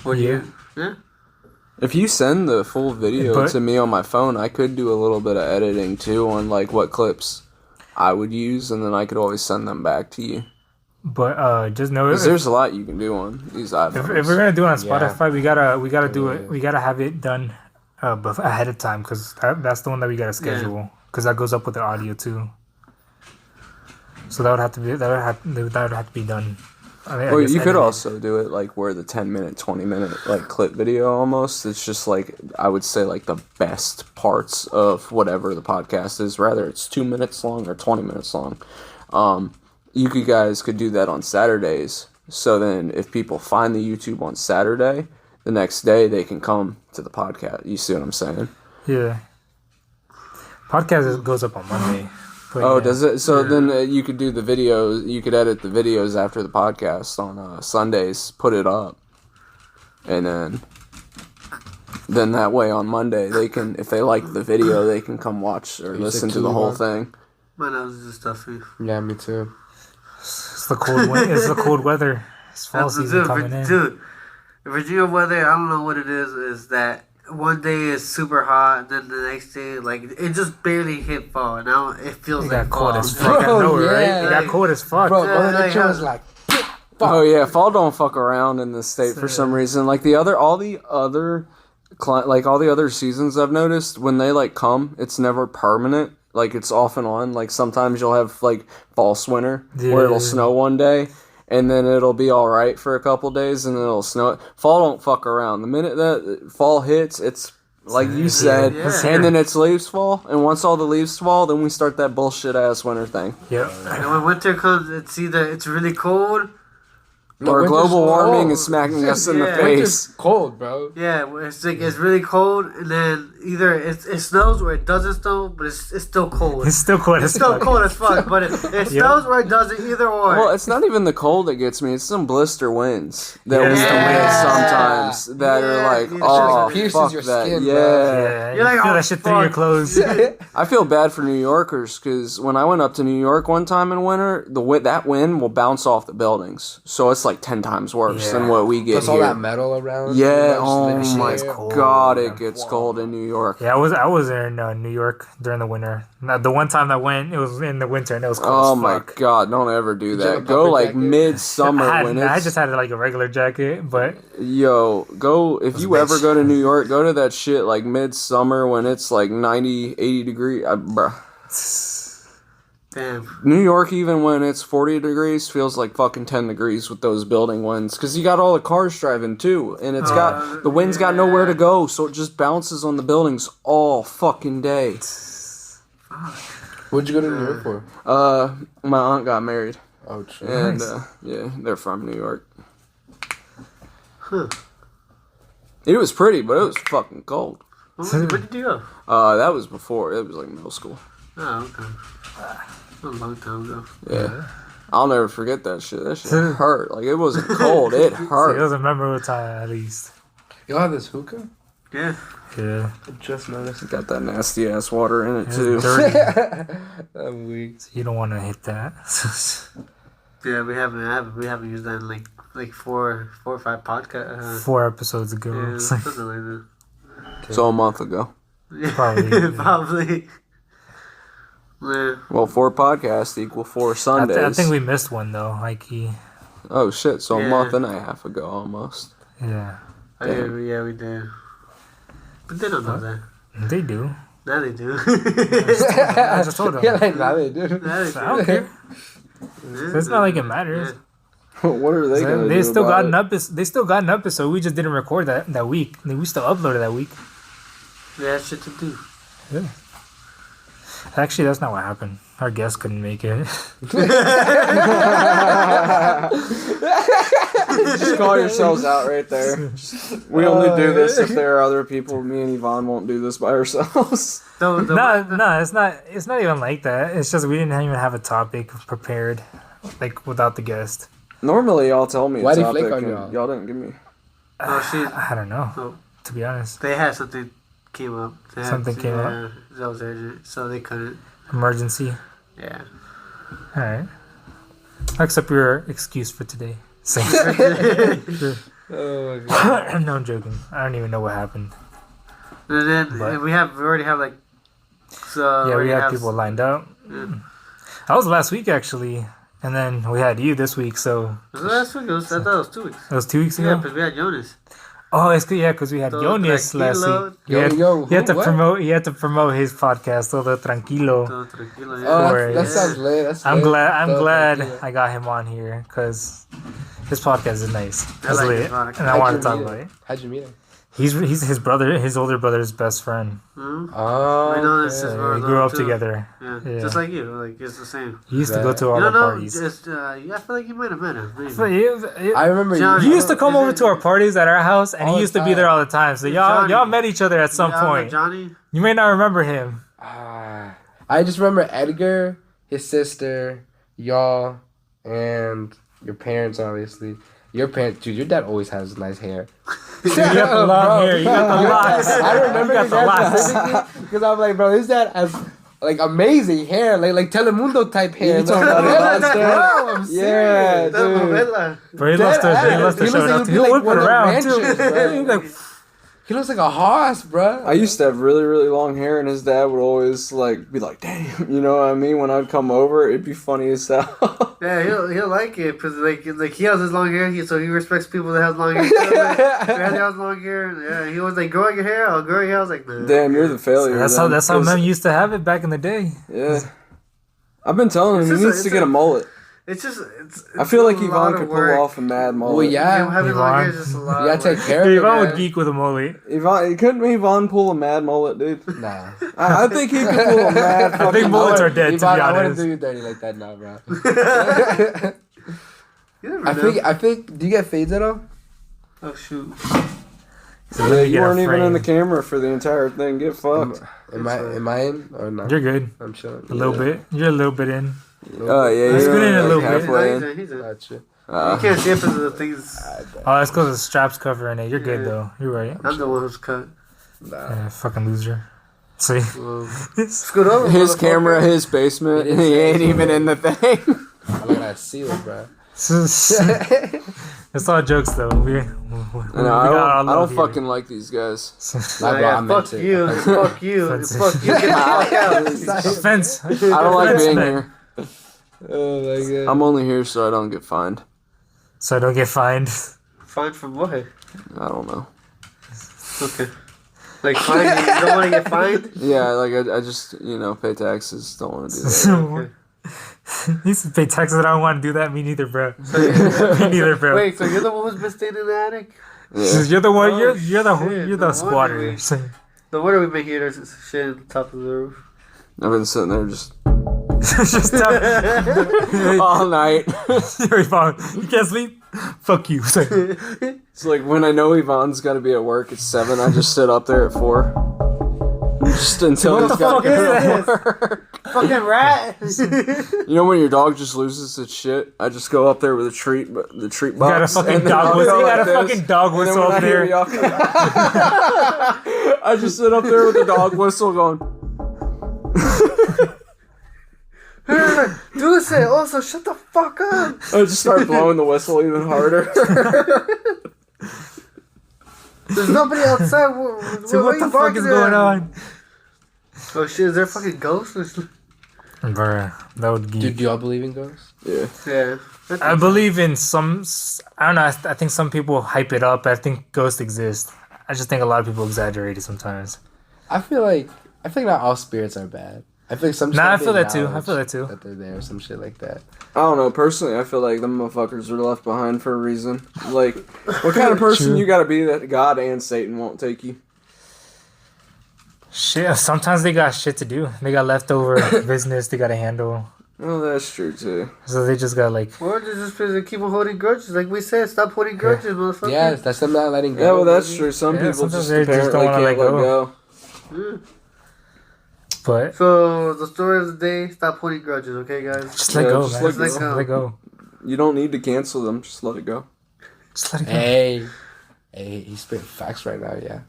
Would Yeah. you? Yeah. If you send the full video But- to me on my phone, I could do a little bit of editing too on like what clips I would use, and then I could always send them back to you. But just know 'Cause if, there's a lot you can do on these iPhones. if we're gonna do it on Yeah. Spotify, we gotta do Yeah. it. We gotta have it done ahead of time because that's the one that we gotta schedule because that goes up with the audio too. So that would have to be done. I Well, guess you could edited. also do it like where the 10-minute, 20-minute like clip video almost. It's just like I would say like the best parts of whatever the podcast is, rather it's 2 minutes long or 20 minutes long. Guys could do that on Saturdays. So then if people find the YouTube on Saturday, the next day they can come to the podcast. You see what I'm saying? Yeah. Goes up on Monday. But Oh, yeah. does it? So then you could do the videos. You could edit the videos after the podcast on Sundays. Put it up, and then that way on Monday they can, if they like the video, they can come watch or You listen said to the whole 2 thing. My nose is stuffy. Yeah, me too. It's the cold it's the cold weather. It's fall season coming in. Dude, Virginia weather, I don't know what it is that one day is super hot, and then the next day, like, it just barely hit fall, and now it feels It like got cold fall. as fuck. I know, Bro, right? yeah. It got cold as fuck. Bro, Yeah, Mother like, Nature was like, Oh yeah, fall don't fuck around in this state for some reason. Like all the other seasons I've noticed, when they like come, it's never permanent. Like it's off and on. Like sometimes you'll have like false winter where it'll Yeah. snow one day, and then it'll be all right for a couple days, and then it'll snow. Fall don't fuck around. The minute that fall hits, it's like you said, Yeah. and then it's leaves fall, and once all the leaves fall, then we start that bullshit ass winter thing. Yep. And when winter comes, it's really cold. Or winter's global warming cold. is smacking us in the Yeah. face. Winter's cold, bro. Yeah, it's like it's really cold, and then either it snows or it doesn't snow, but it's still cold. It's still cold It's as still fuck. cold as fuck, but it snows or it doesn't, either or. Well, it's not even the cold that gets me. It's some blister winds that Yeah. we Yeah. get sometimes that are like, Dude, oh, it pierces fuck your that. skin, Yeah. bro. Yeah, You're you like, feel oh, that shit through your fuck. clothes. I feel bad for New Yorkers because when I went up to New York one time in winter, that wind will bounce off the buildings. So it's like 10 times worse Yeah. than what we get Plus all here. that metal around. Yeah, Just oh living my here. cold. god, it gets cold in New York. Yeah, I was there in New York during the winter. Now, the one time I went, it was in the winter and it was cold Oh as my fuck. god, don't ever do Did you have that. a Go puffer like jacket? midsummer when I it's just had like a regular jacket, but yo, go if you ever go to New York, go to that shit like midsummer when it's like 90, 80 degrees. Bruh. Damn. New York, even when it's 40 degrees, feels like fucking 10 degrees with those building winds. Because you got all the cars driving too. And it's got, the wind's got nowhere to go. So it just bounces on the buildings all fucking day. What'd you go to New York for? My aunt got married. Oh, true. And, yeah, they're from New York. Huh. It was pretty, but it was fucking cold. Where did you go? That was before, it was like middle school. Oh, okay. A long time ago. Yeah. I'll never forget that shit. That shit hurt. Like, it wasn't cold. It it hurt. was a memorable time at least. Y'all have this hookah? Yeah. Yeah, I just noticed. Got that nasty ass water in it, it's too. dirty. I'm weak. So you don't want to hit that. Yeah, we haven't used that in like four or five podcasts. 4 episodes ago. Yeah, It's like, something like that. So a month ago. Probably. Probably. Yeah. Well, 4 podcasts equal 4 Sundays. I think we missed one though. Like Oh shit! So a Yeah. month and a half ago, almost. yeah, Yeah, we did. But they don't know that. they do. Now they do. I just told them. Yeah, like now they do. Now they I don't care. So it's not like it matters. What are they gonna They do still about got it? an episode. They still got an episode. We just didn't record that week. We still uploaded that week. They had shit to do. Yeah. Actually, that's not what happened. Our guest couldn't make it. Just call yourselves out right there. We only do this if there are other people. Me and Yvonne won't do this by ourselves. The No, it's not. It's not even like that. It's just we didn't even have a topic prepared, like without the guest. Normally, y'all tell me a Why'd he topic, flake on and y'all? y'all didn't give me. I don't know. Oh. To be honest, They had something came up. They had Something came up? That was urgent, so they couldn't. emergency. Yeah. All right. I'll accept your excuse for today. Same. Oh my god. No, I'm joking. I don't even know what happened. And then But- we already have like. So Yeah, we already had people lined up. That was last week actually, and then we had you this week. So Was it last week? I thought it was 2 weeks. it was 2 weeks Yeah, ago. because we had Jonas. Oh, it's good. Yeah, because we had Todo Jonas last tranquilo. week. He had, Yo, he had to what? promote. He had to promote his podcast, Todo Tranquilo. Todo tranquilo, yeah. Oh, Or- that sounds lit. That's I'm lit. glad. I'm Dope glad idea. I got him on here because his podcast is nice. I It's like lit, his podcast. and I How'd want you to talk meet about him? it. How'd you meet him? He's his brother, his older brother's best friend. Hmm? Oh, We know this is We where grew up too. together. Yeah. Yeah. Just like you. Like, it's the same. He used to go to You all don't the know? parties. Just, yeah, I feel like you might have met him. Maybe. But I remember John- he used to come Is over it- to our parties at our house, and All he the used to be time. there all the time. So y'all Johnny. met each other at some Yeah, point. Johnny. You may not remember him. I just remember Edgar, his sister, y'all, and your parents, obviously. Your parents, dude, your dad always has nice hair. You got the long hair. You got the locks. I remember You got you the locks. because I'm like, bro, his dad has like amazing hair, like Telemundo type hair. You talking about Yeah, his dad's bro, I'm Yeah, serious. That's dude. Novella. Bro, he loves to He show it looks off. like He'll he'd be whip like one it of the around too. ranchers, bro. He's like, He looks like a horse, bro. I used to have really, really long hair, and his dad would always like be like, "Damn," you know what I mean? When I'd come over, it'd be funny as hell. Yeah, he'll like it because like he has his long hair, so he respects people that have long hair. Too. Like, Randy has long hair. And, yeah, he was like, "Growing your hair, I'll grow your hair." I was like, "Nah." Damn, you're the failure. that's then, how 'cause- men used to have it back in the day. Yeah, I've been telling him he It's just needs a- to it's get a- a mullet. It's just. I feel like a lot Yvonne of could work. pull off a mad mullet. Well, yeah. Him having long Yvonne. hair is just a lot. You gotta of take work. care of it, Yvonne would man. geek with a mullet. Yvonne, couldn't Yvonne pull a mad mullet, dude? Nah. I think he could pull a mad I fucking think mullets mullet. are dead, to be Yvonne, I wouldn't honest. do you dirty like that now, bro. You never I know. think. Do you get fades at all? Oh shoot. So let me You get a weren't even in the frame. camera for the entire thing. Get fucked. Am I in or not? You're good. I'm chilling. A little bit. You're a little bit in. Oh yeah, Let's you're get in a like little bit. halfway in. He's in. You Gotcha. can't see it because of the things. Oh, that's because the strap's covering it. You're good Yeah. though. You're right. I'm the one who's cut. Yeah, fucking loser. See, Scoot over. His motherfucker. camera, his basement. He didn't He say ain't so. even in the thing. I look at that ceiling, bro. it's all jokes though. We I don't fucking like these guys. Nah, bro, Yeah, I meant fuck it. you. Fuck you. Offensive. Fuck you. Get the fuck out. offense. I don't like being here. Oh my god. I'm only here so I don't get fined. So I don't get fined. Fine from what? I don't know. Okay. Like fine? You don't want to get fined? Yeah, like I just pay taxes. Don't want to do that. Okay. He used to pay taxes. I don't want to do that. Me neither, bro. Me neither, bro. Wait, so you're the one who's been staying in the attic? Yeah. You're the one. Oh, You're the shit, you're no the squatter. wonder No wonder we've been here. There's shit on top of the roof. I've been sitting there just Just tell. all night. You can't sleep. Fuck you. It's like when I know Yvonne's got to be at work at 7, I just sit up there at 4. Just until What he's the got fuck to is go to this? work. Fucking rat! You know when your dog just loses its shit? I just go up there with the treat box. You got a fucking and then dog I'll whistle. go You got a like this, fucking dog and then whistle when up I hear there. y'all come- I just sit up there with the dog whistle going. Do this it. Also, shut the fuck up. I just start blowing the whistle even harder. There's nobody outside. So what the fuck is going on? Oh shit, is there a fucking ghost? Bruh, that would Dude, geek. do y'all believe in ghosts? Yeah. Yeah. I believe in some. I don't know. I think some people hype it up. I think ghosts exist. I just think a lot of people exaggerate it sometimes. I feel like not all spirits are bad. I feel like some. Nah, I should feel be that too. I acknowledged feel that too. That they're there, or some shit like that. I don't know. Personally, I feel like them motherfuckers are left behind for a reason. Like, what kind of person True. you gotta be that God and Satan won't take you? Shit. Sometimes they got shit to do. They got leftover business they got to handle. Oh, that's true too. So they just got like. Or just keep on holding grudges. Like we said, stop holding grudges, motherfucker. Yeah, that's them not letting go. Yeah, well, that's maybe. true. Some Yeah, people sometimes just they just apparently don't wanna can't let let go. go. But So the story of the day: stop holding grudges. Okay, guys. just let Yeah, go, just man. let Just go. let go. You don't need to cancel them. Just let it go. Just let it go. Hey, he's spitting facts right now. Yeah.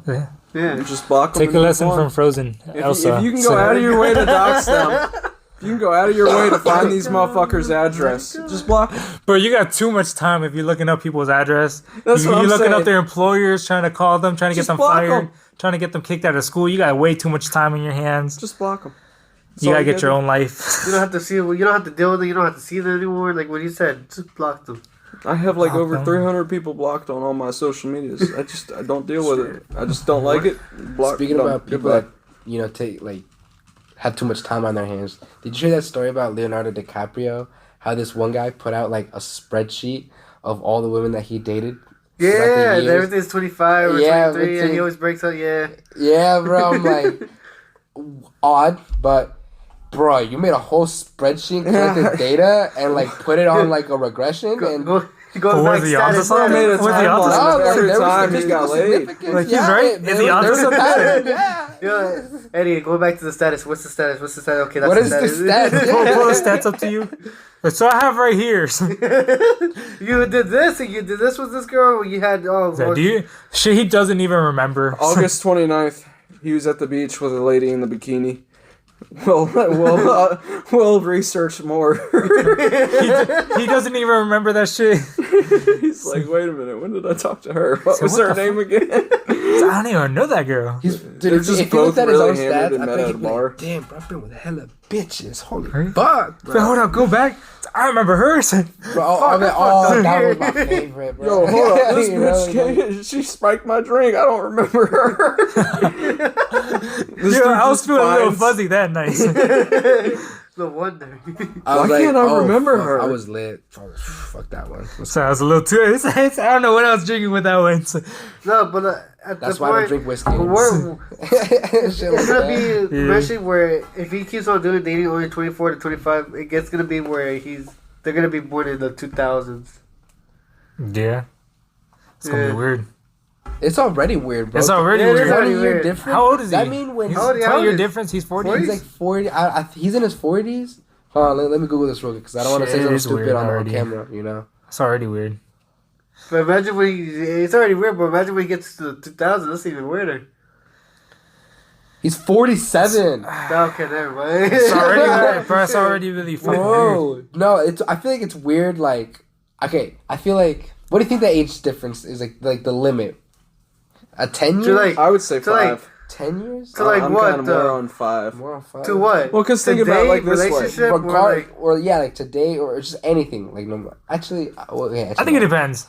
Yeah. Yeah. You just block them. Take and a move lesson on. from Frozen. Elsa. If you can go out of your way to dox them, if you can go out of your way to find these motherfuckers' address, just block. Bro, you got too much time if you're looking up people's address. That's what You're I'm looking saying. up their employers, trying to call them, trying to Just get them block fired, 'em. trying to get them kicked out of school. You got way too much time in your hands. Just block them. You gotta get your own life. You don't have to see. You don't have to deal with it. You don't have to see them anymore. Like what he said, just block them. I have like Block over them. 300 people blocked on all my social medias. I don't deal with it. I just don't like it. Block. Speaking done. about people Goodbye. that take have too much time on their hands. Did you hear that story about Leonardo DiCaprio? How this one guy put out like a spreadsheet of all the women that he dated. Yeah, throughout the and years? everything's 25 or Yeah, 23, and everything- he always breaks up. Yeah. Yeah, bro. I'm like, odd, but bro, you made a whole spreadsheet, collect the data, and like put it on like a regression, and Go Or back was he status. onto something? made a Was he onto timeline something? of every there was time he statistical got laid. significance. Like, he's right? Is he onto there's a something? pattern, yeah. Yeah, Eddie, go back to the status. What's the status? What's the status? Okay, that's What the is the status. status? Pull the stats up to you. So I have right here. You did this and you did this with this girl. You had Do you? Shit, he doesn't even remember. August 29th, he was at the beach with a lady in the bikini. We'll research more. He doesn't even remember that shit. He's like, wait a minute, when did I talk to her? What So was what her the name again? I don't even know that girl. Dude, They're if just he looked both at his really own hammered stats, and I met think at a he'd be like, bar. damn, bro, I've been with a hella bitches. Holy Right? fuck, Wait, bro. hold on, go back. I remember her. Bro, I mean, that was my favorite, bro. Yo, hold up, this You know, bitch came, she spiked my drink. I don't remember her. This Yeah, dude I was just feeling a little finds- fuzzy that night. No wonder. I was Why can't I remember fuck, her? I was lit. Oh, fuck that one. So I was a little too. I don't know what I was drinking with that one. So, No, but at That's the why I don't point, drink whiskey. we're, Shit like it's gonna that. be eventually where if he keeps on doing dating only 24 to 25, it gets gonna be where they're gonna be born in the 2000s. yeah, it's gonna Yeah. be weird. It's already weird, bro. It's already Yeah, it is weird. already 20 year weird. difference. How old is he? That mean when He's How old- how 20 old year is- difference. He's 40. he's like 40. He's in his 40s. Hold on, let me Google this real quick because I don't want to Shit, say something it's stupid weird on already. camera. You know. It's already weird. But imagine when it's already weird, but imagine when he gets to the 2000s, that's even weirder. He's 47. Okay, never mind. It's already, bro, it's already really fucking weird. Whoa. No, it's. I feel like it's weird. Like, okay, I feel like. What do you think the age difference is? Like the limit. A 10 To year. like, I would say to like, 5. 10 years. to like I'm what? kind of more on 5. More on 5. To what? Well, 'cause think To about it like date, this way. relationship, or Regard like, or yeah, like today or just anything. Like no. Actually, okay. I think it depends.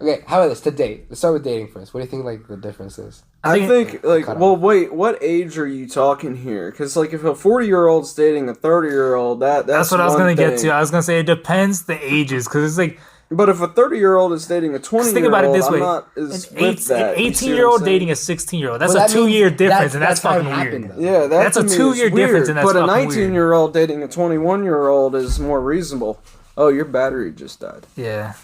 Okay, how about this? To date. Let's start with dating first. What do you think like the difference is? I think like, Cut well, wait, what age are you talking here? Because like, if a 40-year-old's dating a 30-year-old, that's what I was one gonna get thing. to. I was gonna say it depends the ages, because it's like But if a 30-year-old is dating a 20-year-old, think about it this way: I'm not an, as with that. You see what I'm 18-year-old saying? dating a 16-year-old. That's Well, a that means 2-year difference, and that's how it fucking happened, weird. though. Yeah, That's to a me is 2-year weird, difference, and that's but a fucking weird. 19-year-old dating a 21-year-old is more reasonable. Oh, your battery just died. Yeah.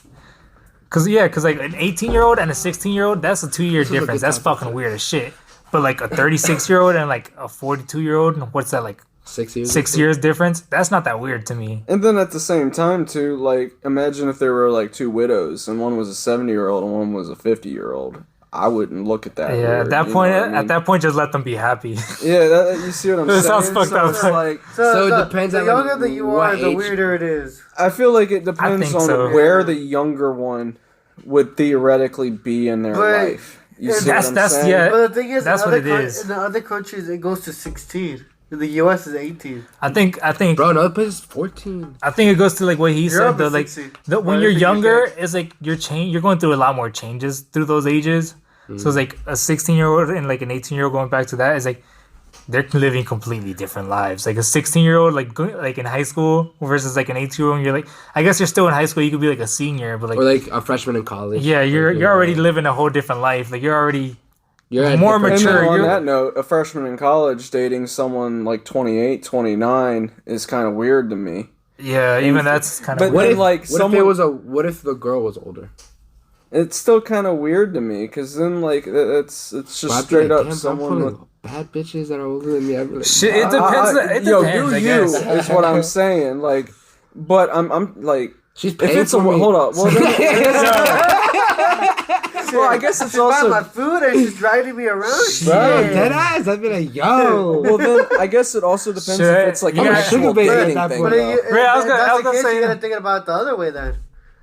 Cause like an 18-year-old and a 16-year-old, that's a 2-year is a difference. good That's topic, fucking yeah. weird as shit. But like a 36-year-old and like a 42-year-old, what's that, like 6 years. 6 years difference? That's not that weird to me. And then at the same time, too, like, imagine if there were, like, 2 widows, and one was a 70-year-old and one was a 50-year-old. I wouldn't look at that Yeah, weird, at that you point, know what I mean? at that point, just let them be happy. Yeah, you see what I'm That saying? sounds fucked So up. it's like, So it depends The on, younger like, that you what are, the age. weirder it is. I feel like it depends think on so. where the younger one would theoretically be in their But- life. You see what I'm That's saying? yeah. But the thing is, That's in what other it is. In the other countries, it goes to 16. In the U.S., it's 18. I think Bro, another place is 14. it goes to like what he Europe said. is The like 16. when But I you're think you younger, can- it's like you're going through a lot more changes through those ages. So it's like a 16-year-old and like an 18-year-old going back to that is like they're living completely different lives. Like a 16-year-old like in high school versus like an 18-year-old. You're like, I guess you're still in high school. You could be like a senior, but like Or like a freshman in college. yeah, you're Like, already living a whole different life. Like you're already you're at more different- And mature. then on You're- that note, a freshman in college dating someone like 28, 29 is kind of weird to me. yeah. Even that's kind But of What then, if like, what someone- if it was what if the girl was older? It's still kind of weird to me, because then, like, it's just Bro, I'd be straight like, up damn, bro, I'm someone with... pulling bad bitches that are older than me. I'd be like, shit. It depends. It Yo, depends. I you guess. is what I'm saying. Like, but I'm like, she's if paying it's a for me. hold up, well, well, I guess it's She's buying my also food and she's driving me around. Bro, Shit. dead ass. I'd be like, yo. well. Then I guess it also depends Shit. if it's like You an got- actual sugar baby dating at that thing. point. But though. I was gonna say say- you gotta think about it the other way then.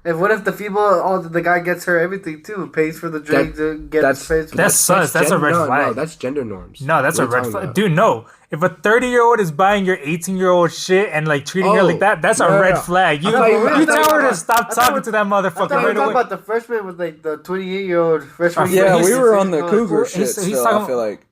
And what if the female, the guy gets her everything too, and pays for the drink, that's- pays for That's sus. That's a red no, flag. No, that's gender norms. No, that's What a are you red talking flag. about? Dude, no. If a 30-year-old is buying your 18-year-old shit and like treating her Oh, like that, that's a no, red no. flag. You, I thought you were you talking tell her to about- stop I thought talking we- to that I motherfucker thought we were right talking away. about the freshman with like the 28-year-old freshman. Yeah, Yeah, we were on the Oh, cougar cool. shit. he's Still, talking- I feel like.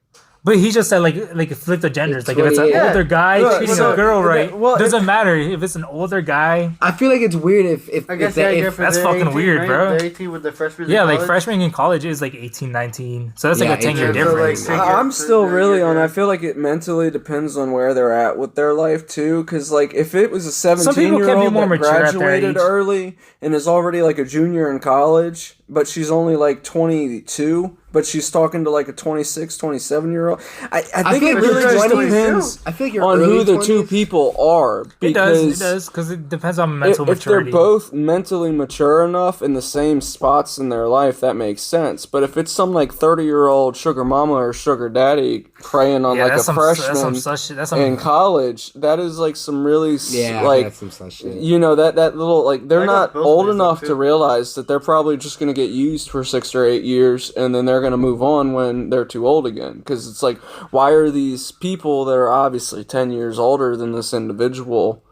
But he just said like flip the genders. Like if it's an 28. older guy Yeah, treating so- a girl right, well, doesn't matter if it's an older guy. I feel like it's weird if I guess that, yeah, if different. that's They're fucking 18, weird, right? bro. They're 18 with the freshmen. Yeah, in like college. freshman in college is like 18, 19. So that's like Yeah, a 10-year 18. difference. So, like, I'm still really on. yeah. I feel like it mentally depends on where they're at with their life too. Because like if it was a Some people can be 17-year-old more that mature at their graduated age. early and is already like a junior in college, but she's only like 22, but she's talking to like a 26, 27-year-old. I think feel it like really you're just 22. depends I feel like you're on who early the two 20s. people are. It does, Because because it depends on mental if they're maturity. both mentally mature enough in the same spots in their life, that makes sense. But if it's some like 30-year-old sugar mama or sugar daddy preying on like a that's some freshman such shit. That's some in college, that is like some really Yeah, like that's some such shit. you know that little like they're I got not both old ways, enough too. to realize that they're probably just going to get used for 6 or 8 years and then they're going to move on when they're too old again, because it's like, why are these people that are obviously 10 years older than this individual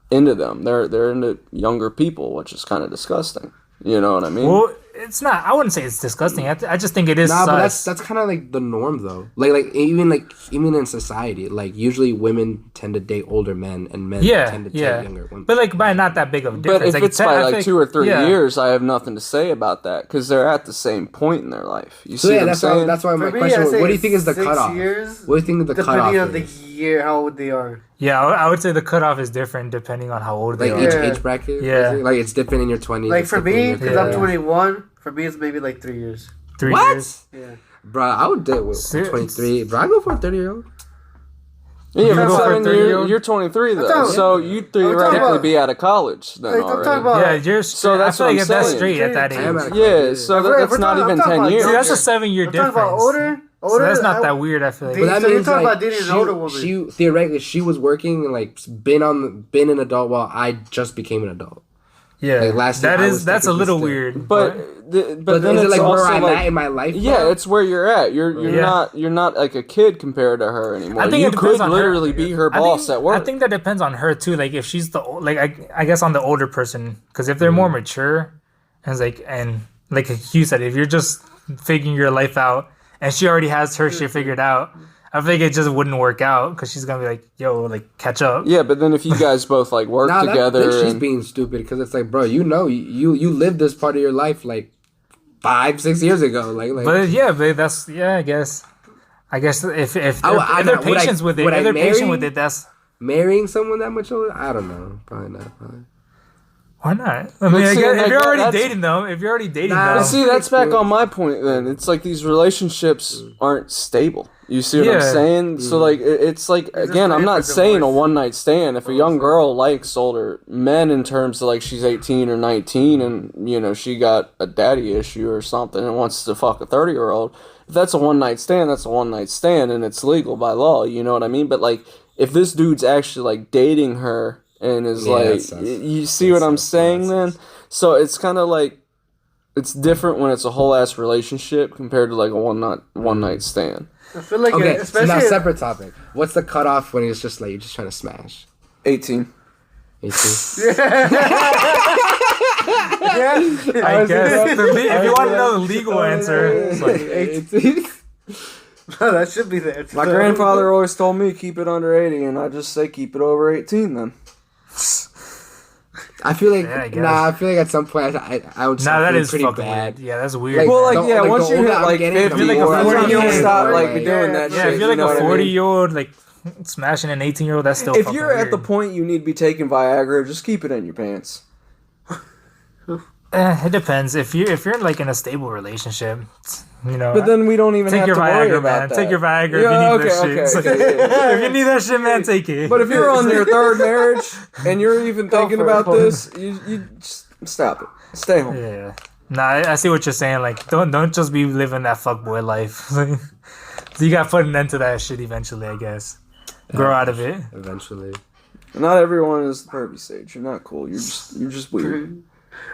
into them? They're into younger people, which is kind of disgusting. You know what I mean? Well, it's not. I wouldn't say it's disgusting. I just think it is. Nah, but sus. that's kind of like the norm though. Like even in society, like usually women tend to date older men and men tend to date younger women. But like by not that big of a difference. But if like, it's I by feel like 2 or 3 yeah. years, I have nothing to say about that, because they're at the same point in their life. You So see yeah, what I'm saying? that's why my For me, question I was, say what do you think is the 6 cutoff? years, What do you think the cutoff depending on the is? year, how old they are. Yeah, I would say the cutoff is different depending on how old they Like are. each Yeah. age bracket? Yeah. Like it's different in your 20s. Like it's for different in me, your because 30s. I'm Yeah. 21, for me it's maybe like 3 years. 3 What? years. Yeah. Bro, I would date with Serious? 23. Bro, I go for a 30-year-old. Yeah, You but go for a 7 30-year-old? you're 23 though, talking- so you'd theoretically about- be out of college then Like, I'm already. talking about. Yeah, you're So that's I feel what like I'm that's saying. straight at that I age. am at a Yeah, so If we're that's not talking- even I'm talking 10 about years. See, that's a younger. 7-year I'm talking difference. about older. So that's not that weird, I feel like. But But that So you're means talking like about dating an she, older woman. she theoretically she was working and like been an adult while I just became an adult. Yeah, Like, last year I was that's a technically little still- weird. But then is it it's like also where I'm like, at in my life? yeah, now? it's where you're at. You're Yeah. not like a kid compared to her anymore. I think You it depends could on her. literally be her boss at work. I think that depends on her too. Like if she's I guess on the older person, because if they're more mature, and like Hugh said, if you're just figuring your life out and she already has her shit figured out, I think it just wouldn't work out because she's gonna be like, "Yo, like catch up." Yeah, but then if you guys both like work Nah, together, she's and, being stupid because it's like, bro, you know, you lived this part of your life like 5-6 years ago, like. But yeah, but that's I guess. If they're would I- patient with it, would I if they're patient marry? with it, that's marrying someone that much older, I don't know, probably not. Probably. why not? I mean, see, if like, you're already that's- dating them, Nah, But see, that's back on my point. Then it's like these relationships aren't stable. You see what I'm Yeah. saying? So like, it's like again, I'm not for saying a divorce. one night stand. If a young girl likes older men in terms of like she's 18 or 19 and you know she got a daddy issue or something and wants to fuck a 30-year-old, if that's a one night stand, that's a one night stand and it's legal by law. You know what I mean? But like, if this dude's actually like dating her and is Yeah, like, that's- you see what I'm saying then? So it's kind of like, it's different when it's a whole ass relationship compared to like a one night stand. I feel like Okay, so especially now separate topic. What's the cutoff when it's just like you're just trying to smash? 18. 18? I guess if you want to know the legal answer, it's like 18? No, that should be the answer. My grandfather always told me keep it under 80, and I just say keep it over 18 then. I feel like Yeah, I guess. I feel like at some point I would nah, start that feeling is pretty fucking bad. weird. Yeah, that's weird. Like, Well, like, the- yeah, like, once the you hit older I'm like getting, 50 the like a or 40-year-old, you stop like, like doing that yeah, shit. if you're like you know a what I mean? 40-year-old like smashing an 18-year-old, that's still If fucking you're at the weird. point you need to be taking Viagra, just keep it in your pants. It depends. If you're like in a stable relationship, you know. But then we don't even take have your to worry Viagra, about man. that. Take your Viagra if Yeah, you need okay, that shit. okay, It's like, okay, yeah. if you need that shit, man, take it. But if you're on your third marriage and you're even thinking for about it. this, you just stop it. Stay home. Yeah. Nah, I see what you're saying. Like, don't just be living that fuckboy life. So you got to put an end to that shit eventually, I guess. Grow out of it. Eventually. Not everyone is the pervy stage. You're not cool. You're just weird.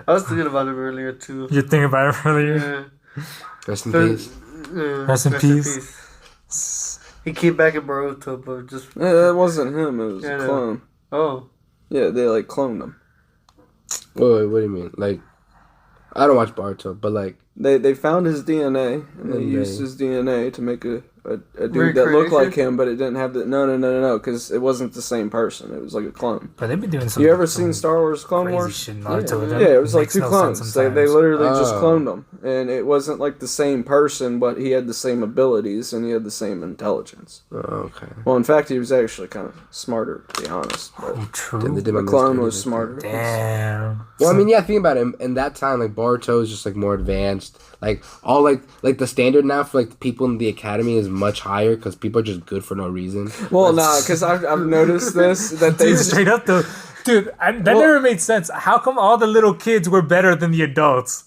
I was thinking about him earlier too. You're thinking about it earlier. Yeah. Rest in So- peace. Rest in peace. He came back in Boruto, but just It wasn't him. It was Yeah, I a know. clone. oh, Yeah, they like cloned him. Wait, what do you mean? Like, I don't watch Boruto, but like, They found his DNA and they And used they- his DNA to make a dude that looked like him, but it didn't have the no, because it wasn't the same person. It was like a clone. But they've been doing some. You ever some seen Star Wars Clone crazy Wars? shit in Naruto with them. Yeah, it was like Makes two no clones. sense They sometimes. literally just Oh. cloned them, and it wasn't like the same person, but he had the same abilities and he had the same intelligence. oh, okay. Well, in fact, he was actually kind of smarter, to be honest. But Oh, Then true. they did my the clone mystery was thing. smarter. Damn. Well, I mean, yeah, think about it. In that time, like Boruto is just like more advanced. Like all like the standard now for like the people in the academy is much higher because people are just good for no reason. Well, nah, because I've noticed this that they Dude, straight up though. Dude, that never made sense. How come all the little kids were better than the adults?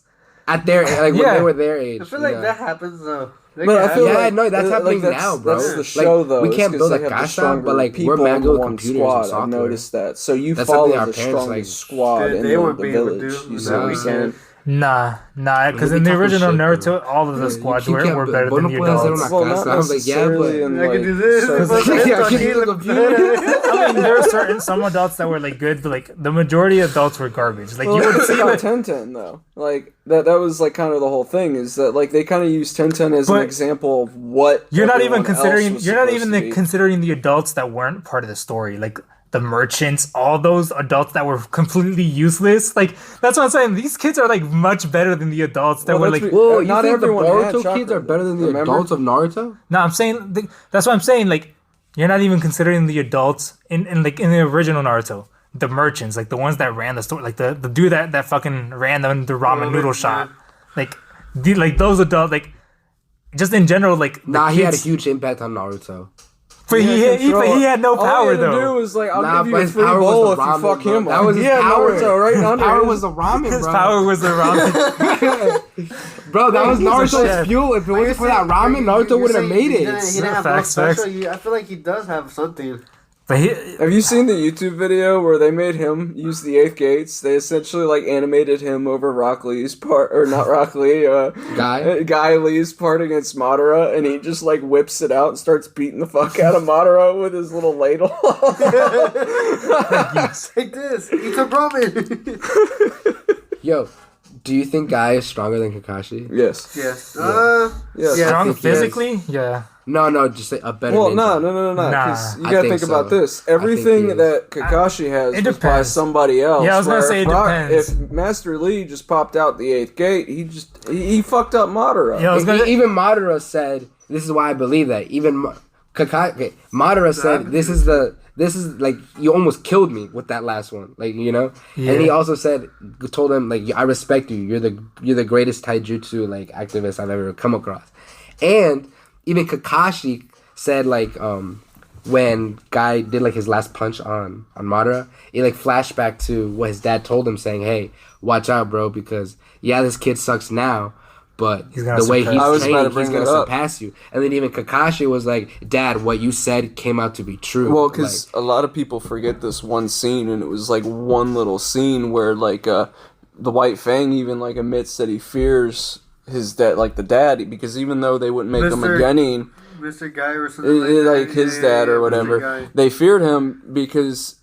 At their like when Yeah. they were their age. I feel like yeah. that happens though. They But can I have feel that. Yeah, like, no, that's happening now, bro. That's the Like, show, though. we is can't 'cause build they a have the casa, stronger but, like, we're people mad in good the with one computers and squad. I've software. noticed that. So you That's follow something our the parents, strongest like, squad they in the weren't being able to village. do You see that what I'm we saying? can. Nah, because Look in at the talking original shit, bro. Naruto, all of the squads you were can't- better vos than no the puedes hacer adults. una Well, not casa. I'm like, yeah, necessarily but in, I can like, do this. certain- but Yeah, esto aquí aquí lo le- computer. I mean, there were some adults that were like good, but like the majority of adults were garbage. Like Well, you would it's see, about like, Tenten though. Like that was like kind of the whole thing is that like they kind of use Tenten as an But example of what you're not everyone even considering. else was You're not supposed even to be. considering the adults that weren't part of the story, like the merchants, all those adults that were completely useless. Like that's what I'm saying. These kids are like much better than the adults that Well, were that's like. be- Whoa, you Not think the everyone had Boruto chakra, kids are better than the remember? adults of Naruto? No, I'm saying that's what I'm saying. Like you're not even considering the adults in like in the original Naruto. The merchants, like the ones that ran the store, like the dude that fucking ran the ramen noodle shop. Like like those adult, like just in general, like the Nah, he had a kids- huge impact on Naruto. But he had no All power he had to do though. was like, I'll Nah, give you but a his free power was bowl the if you ramen, fuck bro. him That up. was his Yeah, power. Naruto right His under power his- was the ramen, His bro. power was the ramen. Bro, that was He's a Naruto's chef. fuel. If it wasn't for that ramen, Naruto wouldn't have made He it. didn't have Facts, no facts. special. I feel like he does have something. But he, Have you seen the YouTube video where they made him use the eighth gates? They essentially like animated him over Rock Lee's part, or not Rock Lee, Guy Lee's part against Madara, and he just like whips it out and starts beating the fuck out of Madara with his little ladle. Like this. Eat some ramen. Yo, do you think Guy is stronger than Kakashi? Yes. Yes. Yes. Yeah. strong think he is. physically, yeah. No, just a better Well, ninja. no. Nah. Because you I gotta think think about so. this. I think Everything he is. that Kakashi has It was by depends. somebody else. Yeah, I was gonna where say it if depends. If Master Lee just popped out the eighth gate, he fucked up Madara. Yeah, I was gonna, Even Madara said, "This is why I believe that." Even Madara said, "This is like you almost killed me with that last one." Like Yeah. and he also told him like, "I respect you. You're the greatest taijutsu like activist I've ever come across." And even Kakashi said like when Guy did like his last punch on Madara, it like flashed back to what his dad told him, saying, "Hey, watch out, bro, because yeah, this kid sucks now, but He's gonna the way surpass he's you." I was about to trained, bring he's gonna that up. surpass you." And then even Kakashi was like, "Dad, what you said came out to be true." Well, because a lot of people forget this one scene, and it was like one little scene where like the White Fang even like admits that he fears his dad, like the dad, because even though they wouldn't make him a Mr. Genin, Mr. Guy or something like that. like his dad or Mr. whatever, Guy. they feared him because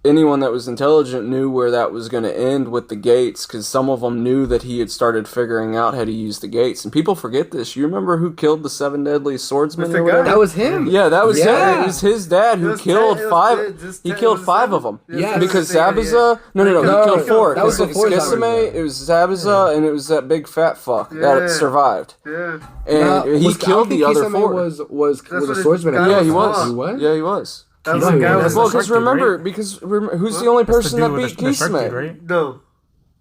anyone that was intelligent knew where that was going to end with the gates, because some of them knew that he had started figuring out how to use the gates. And people forget this. You remember who killed the seven deadly swordsmen Mr. or Guy. whatever? that was him. Yeah, that was Yeah. him. It was his dad who It was killed ten- it was five. ten- just He ten- killed was it five seven? of them. Yeah. Because Yeah. Zabuza. No, No, he killed four. that was before Kisame. Zabuza. It was Zabuza, and it was that big fat fuck that Yeah. survived. Yeah. And he killed the other four. Was That's a what swordsman. his guy Yeah, he was. was. He was. Yeah, he was. That was Kisame, the guy that's was the Well, shark because dude, remember, right? who's the only That's person the that dude beat with the shark dude, Kisame? right? No.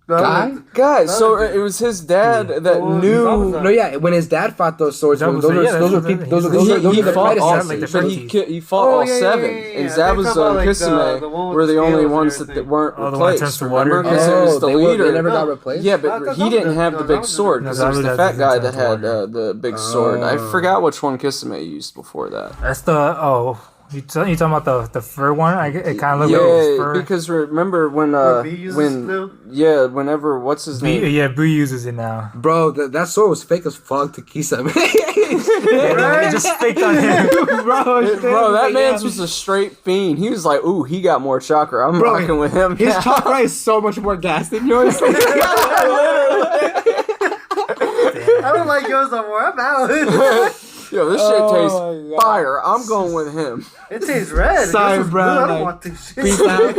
Guy? Guys, so That was- it was his dad that Well, knew. Zabuza. No, yeah, when his dad fought those swordsmen, Zabuza, yeah, those were that's- people. Those he- are He the fought all, predecessors. like the but shark he fought Oh, all yeah, seven, yeah, and yeah. I think I'm Zabuza talking and about, like, Kisame the one with were the the only scales ones and that everything. weren't Oh, the one that turns replaced. to water? Remember, because it was the they leader. never got No. replaced. Yeah, I but thought he that didn't was- have no, the that big was- sword No, because it was the Zabuza fat guy doesn't that turn had to water. the big sword. I forgot which one Kisame used before that. That's the you talking about the fur one? It kind of looked like it was Yeah, fur. because remember when What B uses now? whenever what's his name? Yeah, Boo uses it now. Bro, that sword was fake as fuck to Kisame. It just faked on him. Bro, that man's was a straight fiend. He was like, "Ooh, he got more chakra. I'm Bro, rocking with him." His now." chakra is so much more gas than yours. I don't like yours no more. I'm out. Yo, this shit tastes fire. I'm going with him. It tastes red. Sorry, Yours is bro, blue. I don't like, want this shit. peace out.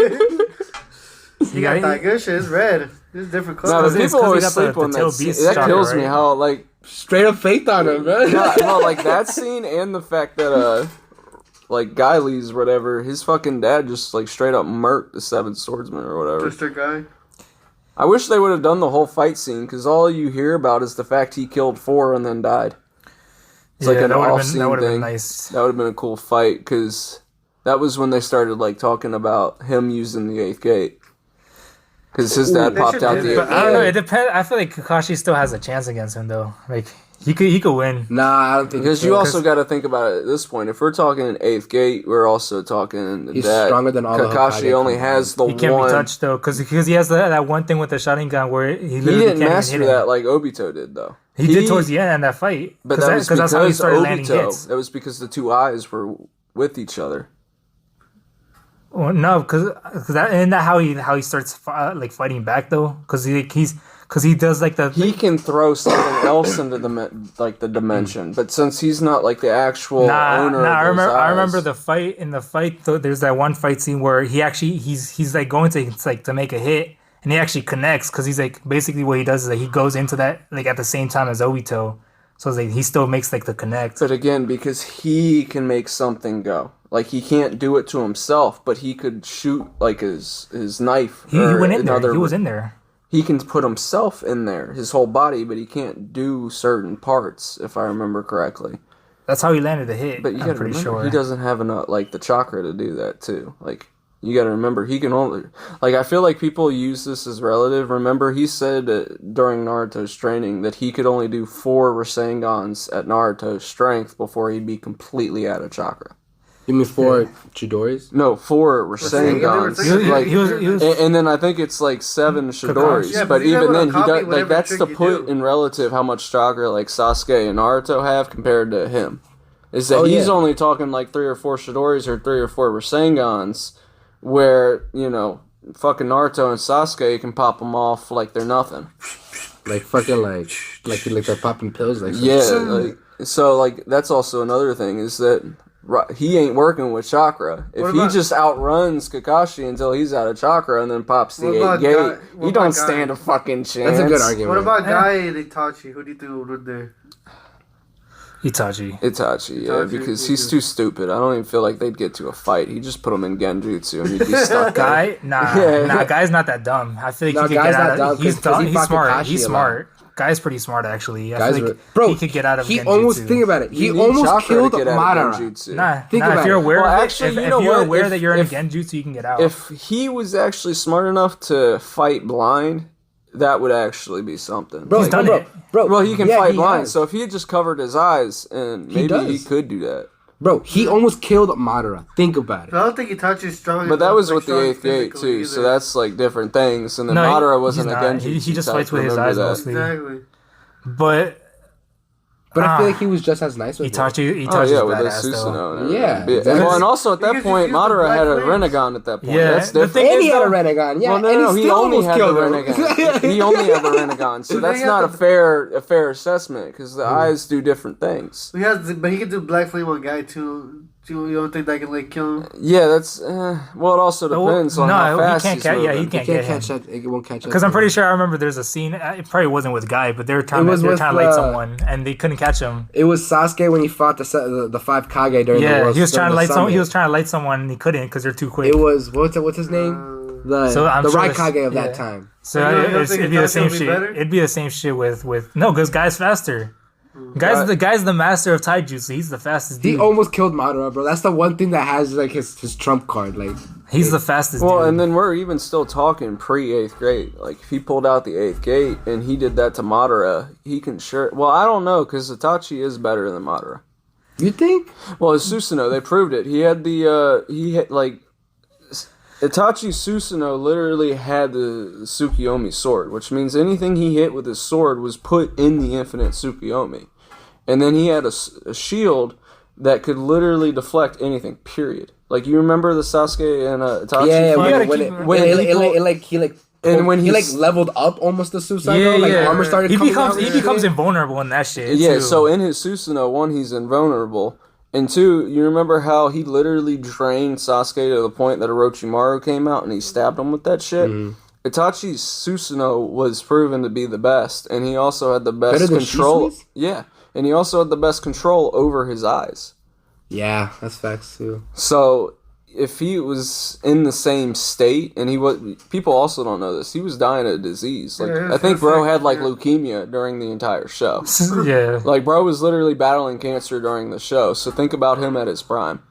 You got that good shit. It's red. It's different No, color. but it's people 'cause he always got the sleep on tail that. beast That chakra, kills me. right? How like Straight up faked on him, bro. no, like that scene and the fact that like Guy Lee's whatever, his fucking dad just like straight up murked the seven swordsmen or whatever. Mr. Guy. I wish they would have done the whole fight scene because all you hear about is the fact he killed four and then died. It's like an that off-scene would have thing. been nice. That would have been a cool fight because that was when they started like talking about him using the eighth gate. Because his dad They popped should out do the that. eighth But I don't know. gate. It depends. I feel like Kakashi still has a chance against him though. Like he could win. Nah, I don't think Because so. you also got to think about it at this point. If we're talking an eighth gate, we're also talking He's that stronger than all the Kakashi Hokage only combined. has the He can't one. be touched though, because he has that one thing with the Sharingan where he He literally didn't can't master even hit him. that like Obito did, though. He did towards the end in that fight. But that was because that's how he started landing hits. Obito. That was because the two eyes were with each other. Well, no, because that isn't that how he starts like fighting back though, because he does like the He can throw something else into the dimension, but since he's not like the actual owner of those I remember eyes- the fight. In the fight, there's that one fight scene where he actually he's like going to to make a hit, and he actually connects because he's like basically what he does is that he goes into that like at the same time as Obito, so it's like he still makes like the connect. But again, because he can make something go. Like he can't do it to himself, but he could shoot like his knife. He or went in there. another- He was in there. he can put himself in there, his whole body, but he can't do certain parts, if I remember correctly. That's how he landed the hit. But you I'm gotta pretty remember, sure. he doesn't have enough, like, the chakra to do that, too. Like, you gotta remember, he can only... Like, I feel like people use this as relative. Remember, he said during Naruto's training that he could only do 4 Rasengans at Naruto's strength before he'd be completely out of chakra. You mean 4 Chidoris? No, 4 Rasengans. Rasengans. He was And then I think it's like 7 Shidoris. Yeah, but you even gotta then, he copy does, like, whatever that's trick to you put do. in relative how much chakra like Sasuke and Naruto have compared to him. Is that he's only talking like 3 or 4 Shidoris or 3 or 4 Rasengans, where, you know, fucking Naruto and Sasuke can pop them off like they're nothing. Like fucking like they're popping pills like Yeah, like, so like that's also another thing is that he ain't working with chakra. If he just outruns Kakashi until he's out of chakra and then pops the 8th gate, he don't stand a fucking chance. That's a good argument. What about Guy and Itachi? Who do you think would win there? Itachi. Itachi, yeah, because he's too stupid. I don't even feel like they'd get to a fight. He just put him in Genjutsu and he'd be stuck there. Guy's not that dumb. I feel like he could Guy's get out not of dumb, He's 'cause dumb. he He's fought smart. Kakashi He's a lot. smart. Guy's pretty smart, actually. I Guys feel like were- bro, he could get out of he Genjutsu. almost think about it. He You need almost chakra killed to get out of Madara. Genjutsu. Think If about you're it. aware Well, of it, actually, if you know you're what? aware If- that you're in if- Genjutsu, you can get out. If he was actually smart enough to fight blind, that would actually be something. Bro, He's done it. Bro, Well, he can yeah, fight he blind, has. so if he had just covered his eyes, and maybe he does. could do that. Bro, he almost killed Madara. Think about it. I don't think Itachi's strong. But that enough, was like, with the strong 8th gate, physically too, either. so that's, like, different things. And then No, Madara wasn't he's a not. Genjutsu He just type, fights with his remember eyes that. mostly. Exactly. But But I feel like he was just as nice with it. Itachi's Oh, yeah, with the badass, though. Susanoo. And Yeah, everything. exactly. Well, and also at that Because point, he's used the Madara had a Black Flames. Renegon at that point. Yeah, That's the different. thing And he is, had a though- Renegon, yeah. Well, no, and no, he he still only almost had the killed him. Renegon. He only had the Renegon, so But that's they not have a fair assessment because the eyes do different things. But he can do Black Flame on Guy too. You don't think that can like kill him? Yeah, that's well. It also depends on how fast he can't he's catch. Yeah, moving. he He can't can't get him. catch that. It won't catch up. Because I'm pretty sure I remember there's a scene. It probably wasn't with Guy, but they were trying It was to with, light someone, and they couldn't catch him. It was Sasuke when he fought the 5 Kage during the Yeah, World he was trying to light Summit. He was trying to light someone, and he couldn't because they're too quick. It was what's his name? The So I'm the sure Raikage of yeah. that time. So You don't it'd think be the Itachi same would be shit. better? It'd be the same shit with no, because Guy's faster. Guy's the master of taijutsu. He's the fastest He dude. almost killed Madara, bro. That's the one thing that has like his trump card. Like He's the fastest Well, dude. and then we're even still talking pre 8th grade. Like if he pulled out the 8th gate and he did that to Madara, he can sure. Well, I don't know because Itachi is better than Madara. you think? Well, it's Susanoo. They proved it. He had the he had like Itachi Susanoo literally had the Tsukiyomi sword, which means anything he hit with his sword was put in the infinite Tsukiyomi. And then he had a shield that could literally deflect anything, period. Like, you remember the Sasuke and Itachi Yeah, fight? gotta when keep- And when he he's- leveled up almost the suicide. yeah, Like yeah. armor started. He coming becomes out he and becomes shit. invulnerable in that shit. Yeah, too. so in his Susanoo, 1, he's invulnerable. And 2, you remember how he literally drained Sasuke to the point that Orochimaru came out and he stabbed him with that shit? Itachi's Susanoo was proven to be the best, and he also had the best Better than control. Shisui's? Yeah, and he also had the best control over his eyes. Yeah, that's facts too. So if he was in the same state, and he was, people also don't know this, he was dying of a disease. Like Yeah, I think it's bro like- had like yeah. leukemia during the entire show. yeah. Like bro was literally battling cancer during the show. So think about him at his prime.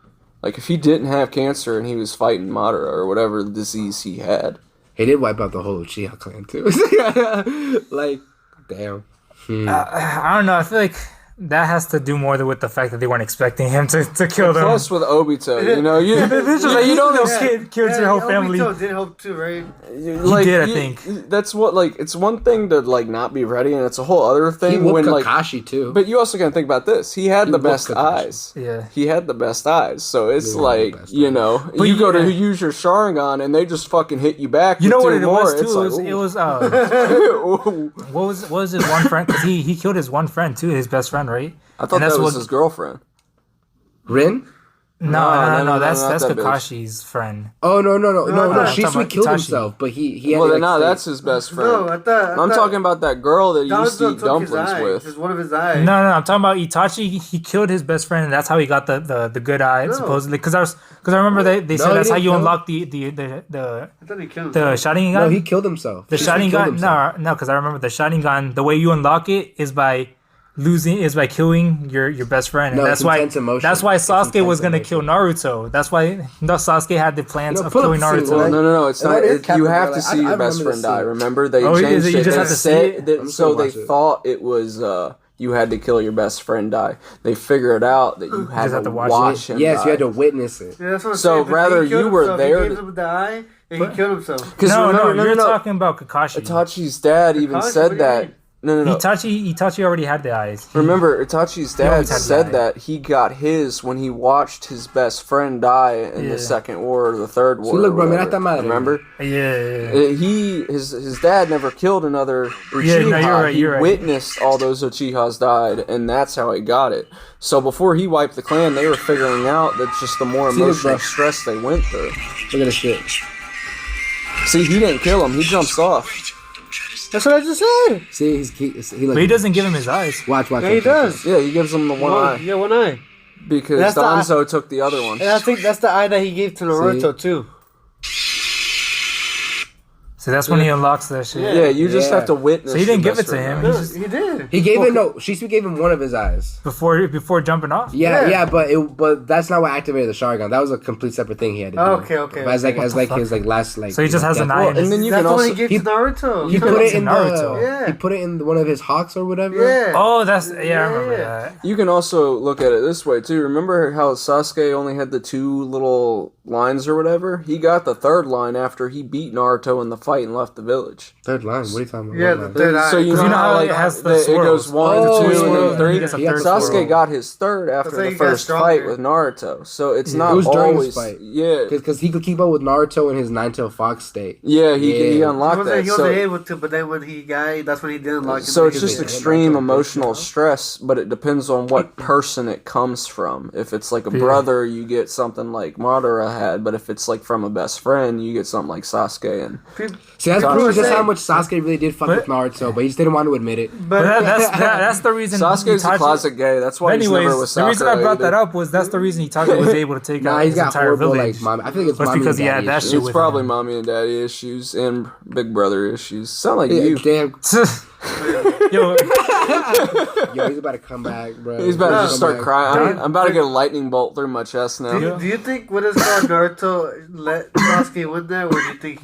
Like if he didn't have cancer and he was fighting Madara or whatever disease he had. He did wipe out the whole Uchiha clan too. Like, damn. I don't know. I feel like that has to do more with the fact that they weren't expecting him to kill them. Plus with Obito, you know, you It's just like, you don't know killed your whole Obito family. did help too, right? did, I think. That's what, like, it's one thing to like not be ready, and it's a whole other He thing whooped when like. Kakashi too. But you also gotta think about this. He had the whooped best Kakashi. eyes. Yeah. He had the best eyes. So it's He had the like, best you eyes. know, But you go yeah. to use your Sharingan and they just fucking hit you back. You know with what 2 it more. was It's too? like, It was ooh. what was his one friend? Because he killed his one friend too, his best friend, right? I thought And that's that was what- his girlfriend. Rin? No. That's not that bitch. Kakashi's friend. Oh no! I'm talking Shisui about killed Itachi. himself, but he had Well, to, then, like, no, stay- that's his best friend. No, I thought I'm talking about that girl that he used to eat Danzo took his dumplings eye. with. Just one of his eyes. No, I'm talking about Itachi. He killed his best friend, and that's how he got the good eye, No. supposedly. Because I remember they said No, he that's how didn't you kill unlock the I thought he killed the himself. Sharingan. No, he killed himself. The Shisui killed Sharingan. himself. No, because I remember the Sharingan. The way you unlock it is by killing your best friend, and No, it's intense emotion. that's why It's Sasuke was intense gonna kill Naruto. That's why Sasuke had the plans of pull up killing the scene, Naruto. right? No, it's No, not. it is You Captain have Ball. to I see your best remember friend the die. scene. Remember, they Oh, is changed it? You it. just They have to see said it? that, I'm just so gonna they watch it. thought it was you had to kill your best friend die. They figured out that you had just have to to watch watch him. Yes, die. you had to witness it. Yeah, that's what I'm So saying. But rather he killed you were himself. there He gave to- him the eye, and he killed himself. 'Cause No, remember- you're talking about Kakashi. Itachi's dad even Kakashi, what said do you that. mean? No. Itachi already had the eyes. Remember, Itachi's dad always had said died. that he got his when he watched his best friend die in Yeah. the second war or the third war. look, or bro, whatever. mira esta madre. Remember? Yeah. His dad never killed another Uchiha. Yeah, no, you're right, He you're right. witnessed all those Uchihas died, and that's how he got it. So before he wiped the clan, they were figuring out that just the more See this, emotional bro? stress they went through. Look at this shit. See, he didn't kill him. He jumps off. That's what I just said. See, he like. But he doesn't give him his eyes. Watch. Yeah, he does. Yeah, he gives him the one eye Yeah, one eye. because That's the eye. Danzo took the other one. And I think that's the eye that he gave to Naruto too. So that's when he unlocks that shit. Yeah, you just Yeah. have to witness. So he didn't your give it best to friend him. die. He just, He did. He gave it. No, Shisui gave him one of his eyes. before jumping off. Yeah, but that's not what activated the Sharingan. That was a complete separate thing he had to do. Okay. As What the fuck? his last So he just has an eye Well, in his... and then you That's can the one also he gave he- to Naruto. He put put it it in to Naruto. the. He put it in one of his hawks or whatever. Yeah. Oh, that's... Yeah, I remember that. You can also look at it this way too. Remember how Sasuke only had the two little lines or whatever? He got the third line after he beat Naruto in the fight and left the village. Third line. What are you talking about? Yeah, What the line? third eye. So you 'Cause know, how it like has the it goes swirls. 1, Oh, 2, yeah, and yeah, then 3. he gets a third Sasuke swirl. got his third after That's how the he got first stronger. fight with Naruto. So it's not It was during always this fight. yeah. Because he could keep up with Naruto in his nine-tailed fox state. Yeah, he Yeah. unlocked that. He wasn't So, able to, but then when he got, that's when he did unlock it. so it's just Yeah, extreme Naruto emotional did, stress, but it depends on what person it comes from. If it's like a brother, you get something like Madara had, but if it's like from a best friend, you get something like Sasuke. And See, that's Sasuke- proves just how much Sasuke really did fuck But- with Naruto, but he just didn't want to admit it. But that's the reason Sasuke's a Itachi- closet gay. That's why he's never with Anyways, the Sakura. reason I brought that either. up was that's the reason Itachi was able to take Nah, out he's his got entire horrible village. like mommy. I think it's But mommy because and he had daddy that issues. shit It's with probably him. mommy and daddy issues and big brother issues. Sound like Yeah, you. damn. Yo, Yo, he's about to come back, bro. He's about to just Come start back. crying. I'm about to get a lightning bolt through my chest now. Do you think what is called Naruto let Sasuke win that, or do you think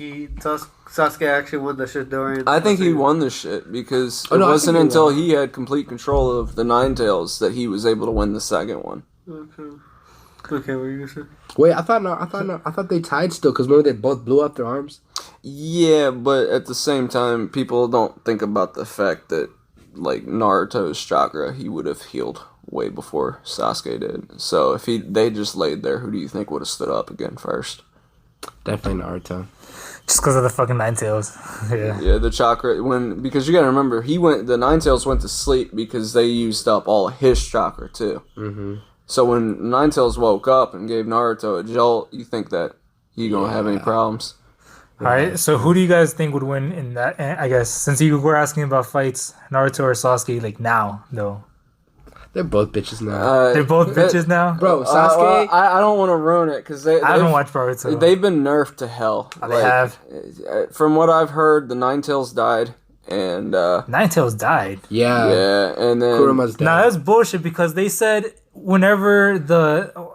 Sasuke actually won the shit during? I think he won the shit because Oh, it no, I wasn't think he until won. he had complete control of the Nine Tails that he was able to win the second one. Okay, what are you gonna say? Wait, I thought they tied still because remember they both blew up their arms. Yeah, but at the same time, people don't think about the fact that, like, Naruto's chakra, he would have healed way before Sasuke did. So if they just laid there, who do you think would have stood up again first? Definitely Naruto. just because of the fucking Nine Tails. Yeah. Yeah, the chakra because you gotta remember the Nine Tails went to sleep because they used up all of his chakra too. Mm-hmm. So when Nine Tails woke up and gave Naruto a jolt, you think that he gonna have any problems? All right. So who do you guys think would win in that? I guess since you were asking about fights, Naruto or Sasuke, like now though. They're both bitches now. They're both bitches now. Bro, Sasuke. I don't want to ruin it because I haven't watched Naruto. They've been nerfed to hell. They have. From what I've heard, the Nine Tails died, and Nine Tails died. yeah, and then Kuruma's dead. No, that's bullshit because they said whenever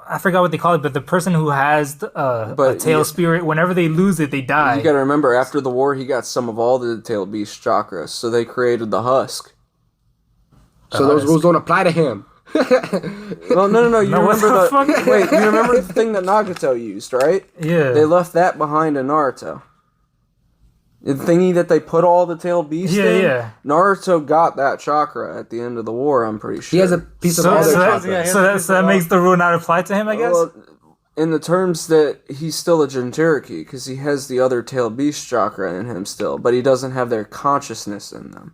I forgot what they call it, but the person who has a tail spirit, whenever they lose it, they die. you got to remember after the war, he got some of all the tailed beast chakras, so they created the husk. So those rules don't apply to him. Well, no. You No, what remember the fuck? wait? You remember the thing that Nagato used, right? Yeah. They left that behind in Naruto. The thingy that they put all the tailed beast Yeah, in. yeah. Naruto got that chakra at the end of the war. I'm pretty sure He has a piece of So, all so, their that, chakra. yeah, so that makes the rule not apply to him, I guess. Well, in the terms that he's still a Jinchuriki, because he has the other tailed beast chakra in him still, but he doesn't have their consciousness in them.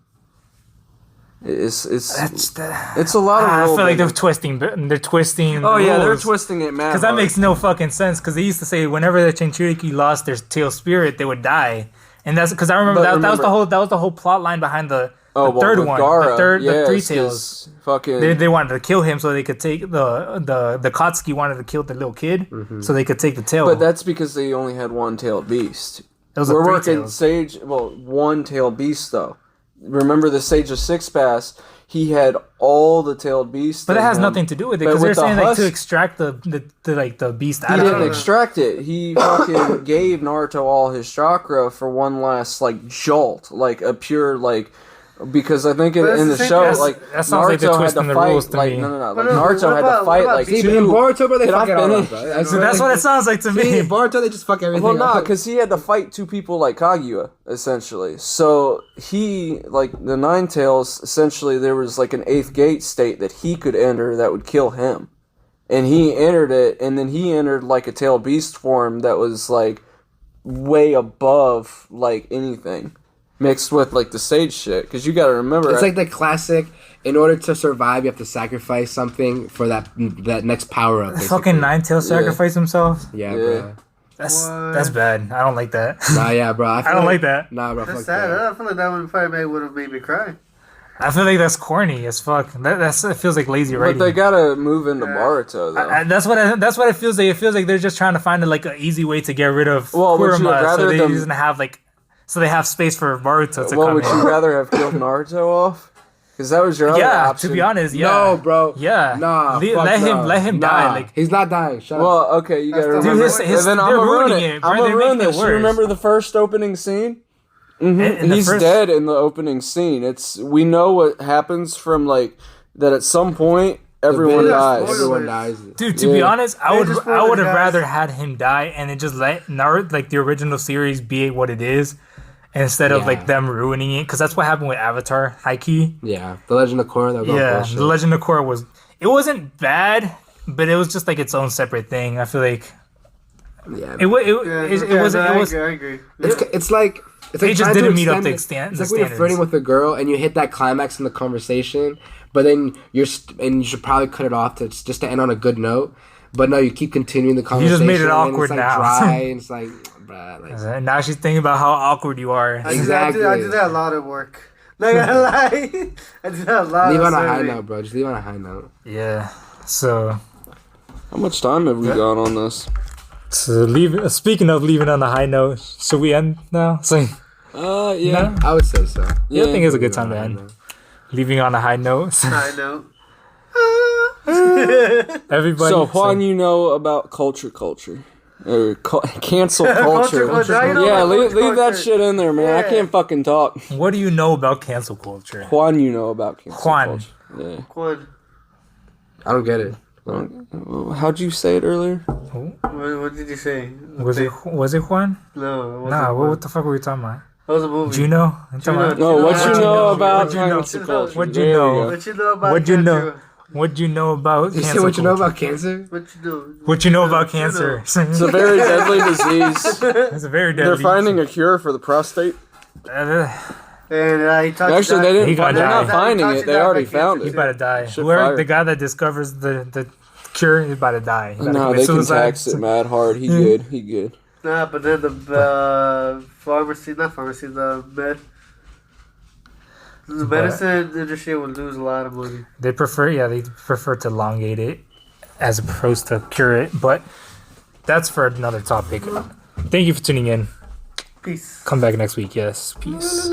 It's That's it's a lot of. I real feel like big- they're twisting. They're twisting. Oh yeah, they're rules. twisting it, man. Because that makes no fucking sense. Because they used to say whenever the Chinchuriki lost their tail spirit, they would die, and that's because I remember But that was the whole plot line behind the third with one, Gaara, the three yes, tails. 'cause Fucking. They wanted to kill him so they could take the Katsuki wanted to kill the little kid so they could take the tail. But that's because they only had one-tailed beast. it was We're a three working tails. Sage. Well, one-tailed beast though. Remember the Sage of Six Pass? He had all the tailed beasts. But it in has him. nothing to do with it But because they're with the saying like to husk- extract the beast He out of didn't him. extract it. He fucking gave Naruto all his chakra for one last like jolt, like a pure like. Because I think in But it's the the same- show, that's- like that sounds like they're Naruto had twisting to the fight, rules to like me. no, like But no, Naruto what had about- to fight what about like See, See, but in two. Boruto, bro, they Can I fuck it all finish? up, bro. So that's what it sounds like to See, me. in Boruto, they just fuck everything Well, nah, up. because he had to fight two people like Kaguya, essentially. So he, like the Nine Tails, essentially there was like an eighth gate state that he could enter that would kill him, and he entered it, and then he entered like a tailed beast form that was like way above like anything, mixed with like the sage shit. Because you got to remember, It's like the classic. In order to survive, you have to sacrifice something for that next power up. Fucking Nine Tails sacrifice himself. Yeah, Yeah. bro. That's bad. I don't like that. Nah, yeah, bro. I don't like that. Nah, bro. That's Fuck sad. that. I feel like that one probably would have made me cry. I feel like that's corny as fuck. It feels like lazy but writing. they gotta move into Boruto though. That's what it feels like. It feels like they're just trying to find like an easy way to get rid of Well, would you Kurama, so rather they them- doesn't have like, so they have space for Boruto to What come would in. you rather have killed Naruto off? Because that was your other Yeah, option. to be honest, yeah. No, bro. Yeah. Nah. Let him nah. die. Like, He's not dying. Shut up. Well, okay, you gotta That's the- remember. Dude, his- and then I'm they're gonna ruin ruining it. it, bro. I'm They're gonna ruin making it this. You worse. remember the first opening scene? in the He's first- dead in the opening scene. We know what happens from like that. At some point, everyone video dies. spoilers. Everyone dies. Dude, to be Yeah. honest, I They would just I spoiled would it, have guys. rather had him die and then just let Naruto, like the original series, be what it is, instead of Yeah. like them ruining it. Because that's what happened with Avatar, high key. Yeah, the Legend of Korra. That was all Yeah, bullshit. the Legend of Korra it wasn't bad, but it was just like its own separate thing. I feel like Yeah, it wasn't. I agree. it's like They just trying to didn't meet up extend the it. extent- It's the like when you're standards. flirting with a girl and you hit that climax in the conversation, but then and you should probably cut it off just to end on a good note. But no, you keep continuing the You conversation. just made it and awkward it's like now. Dry, and it's like, bruh, like, Now she's thinking about how awkward you are. Exactly. I do that a lot at work. Not gonna lie. I do that a lot. leave of on a high serving. note, bro. Just leave on a high note. Yeah. So How much time have we got on this? speaking of leaving on a high note, should we end now? So Yeah. no? I would say so. Yeah, I think it's a good Leave on time to a high end. note. Leaving on a high note. I know. Everybody. So Juan, you know about culture, or cancel culture? Culture. I know Yeah, about leave culture. that shit in there, man. I Yeah. can't fucking talk. what do you know about cancel culture? Juan, you know about cancel Juan. culture? Yeah. Quan, I don't get it. How'd you say it earlier? what did you say? Was it Juan? No. It wasn't Nah. Quan. What the fuck were we talking about? That was a movie. Juno? I'm talking Juno. about- No, what What you you know know? about What you know? cancel culture? What'd you There we know? go. What you know about What'd you know? cancer? What'd you know about You cancel say what you know culture? about cancer? What you know? What you know about Juno. cancer? It's a very deadly disease. It's a very deadly. They're finding a cure for the prostate. Uh, And he taught you Actually, that. they didn't. He They're got not died. finding it. They already found He's it. about to die. Shit Whoever fire. the guy that discovers the cure is about to die. He's about to No, commit they can suicide. tax it mad hard. He good. He good. Nah, but then the pharmacy, not pharmacy, the medicine industry would lose a lot of money. They prefer to elongate it as opposed to cure it. But that's for another topic. Thank you for tuning in. Peace. Come back next week. Yes. Peace.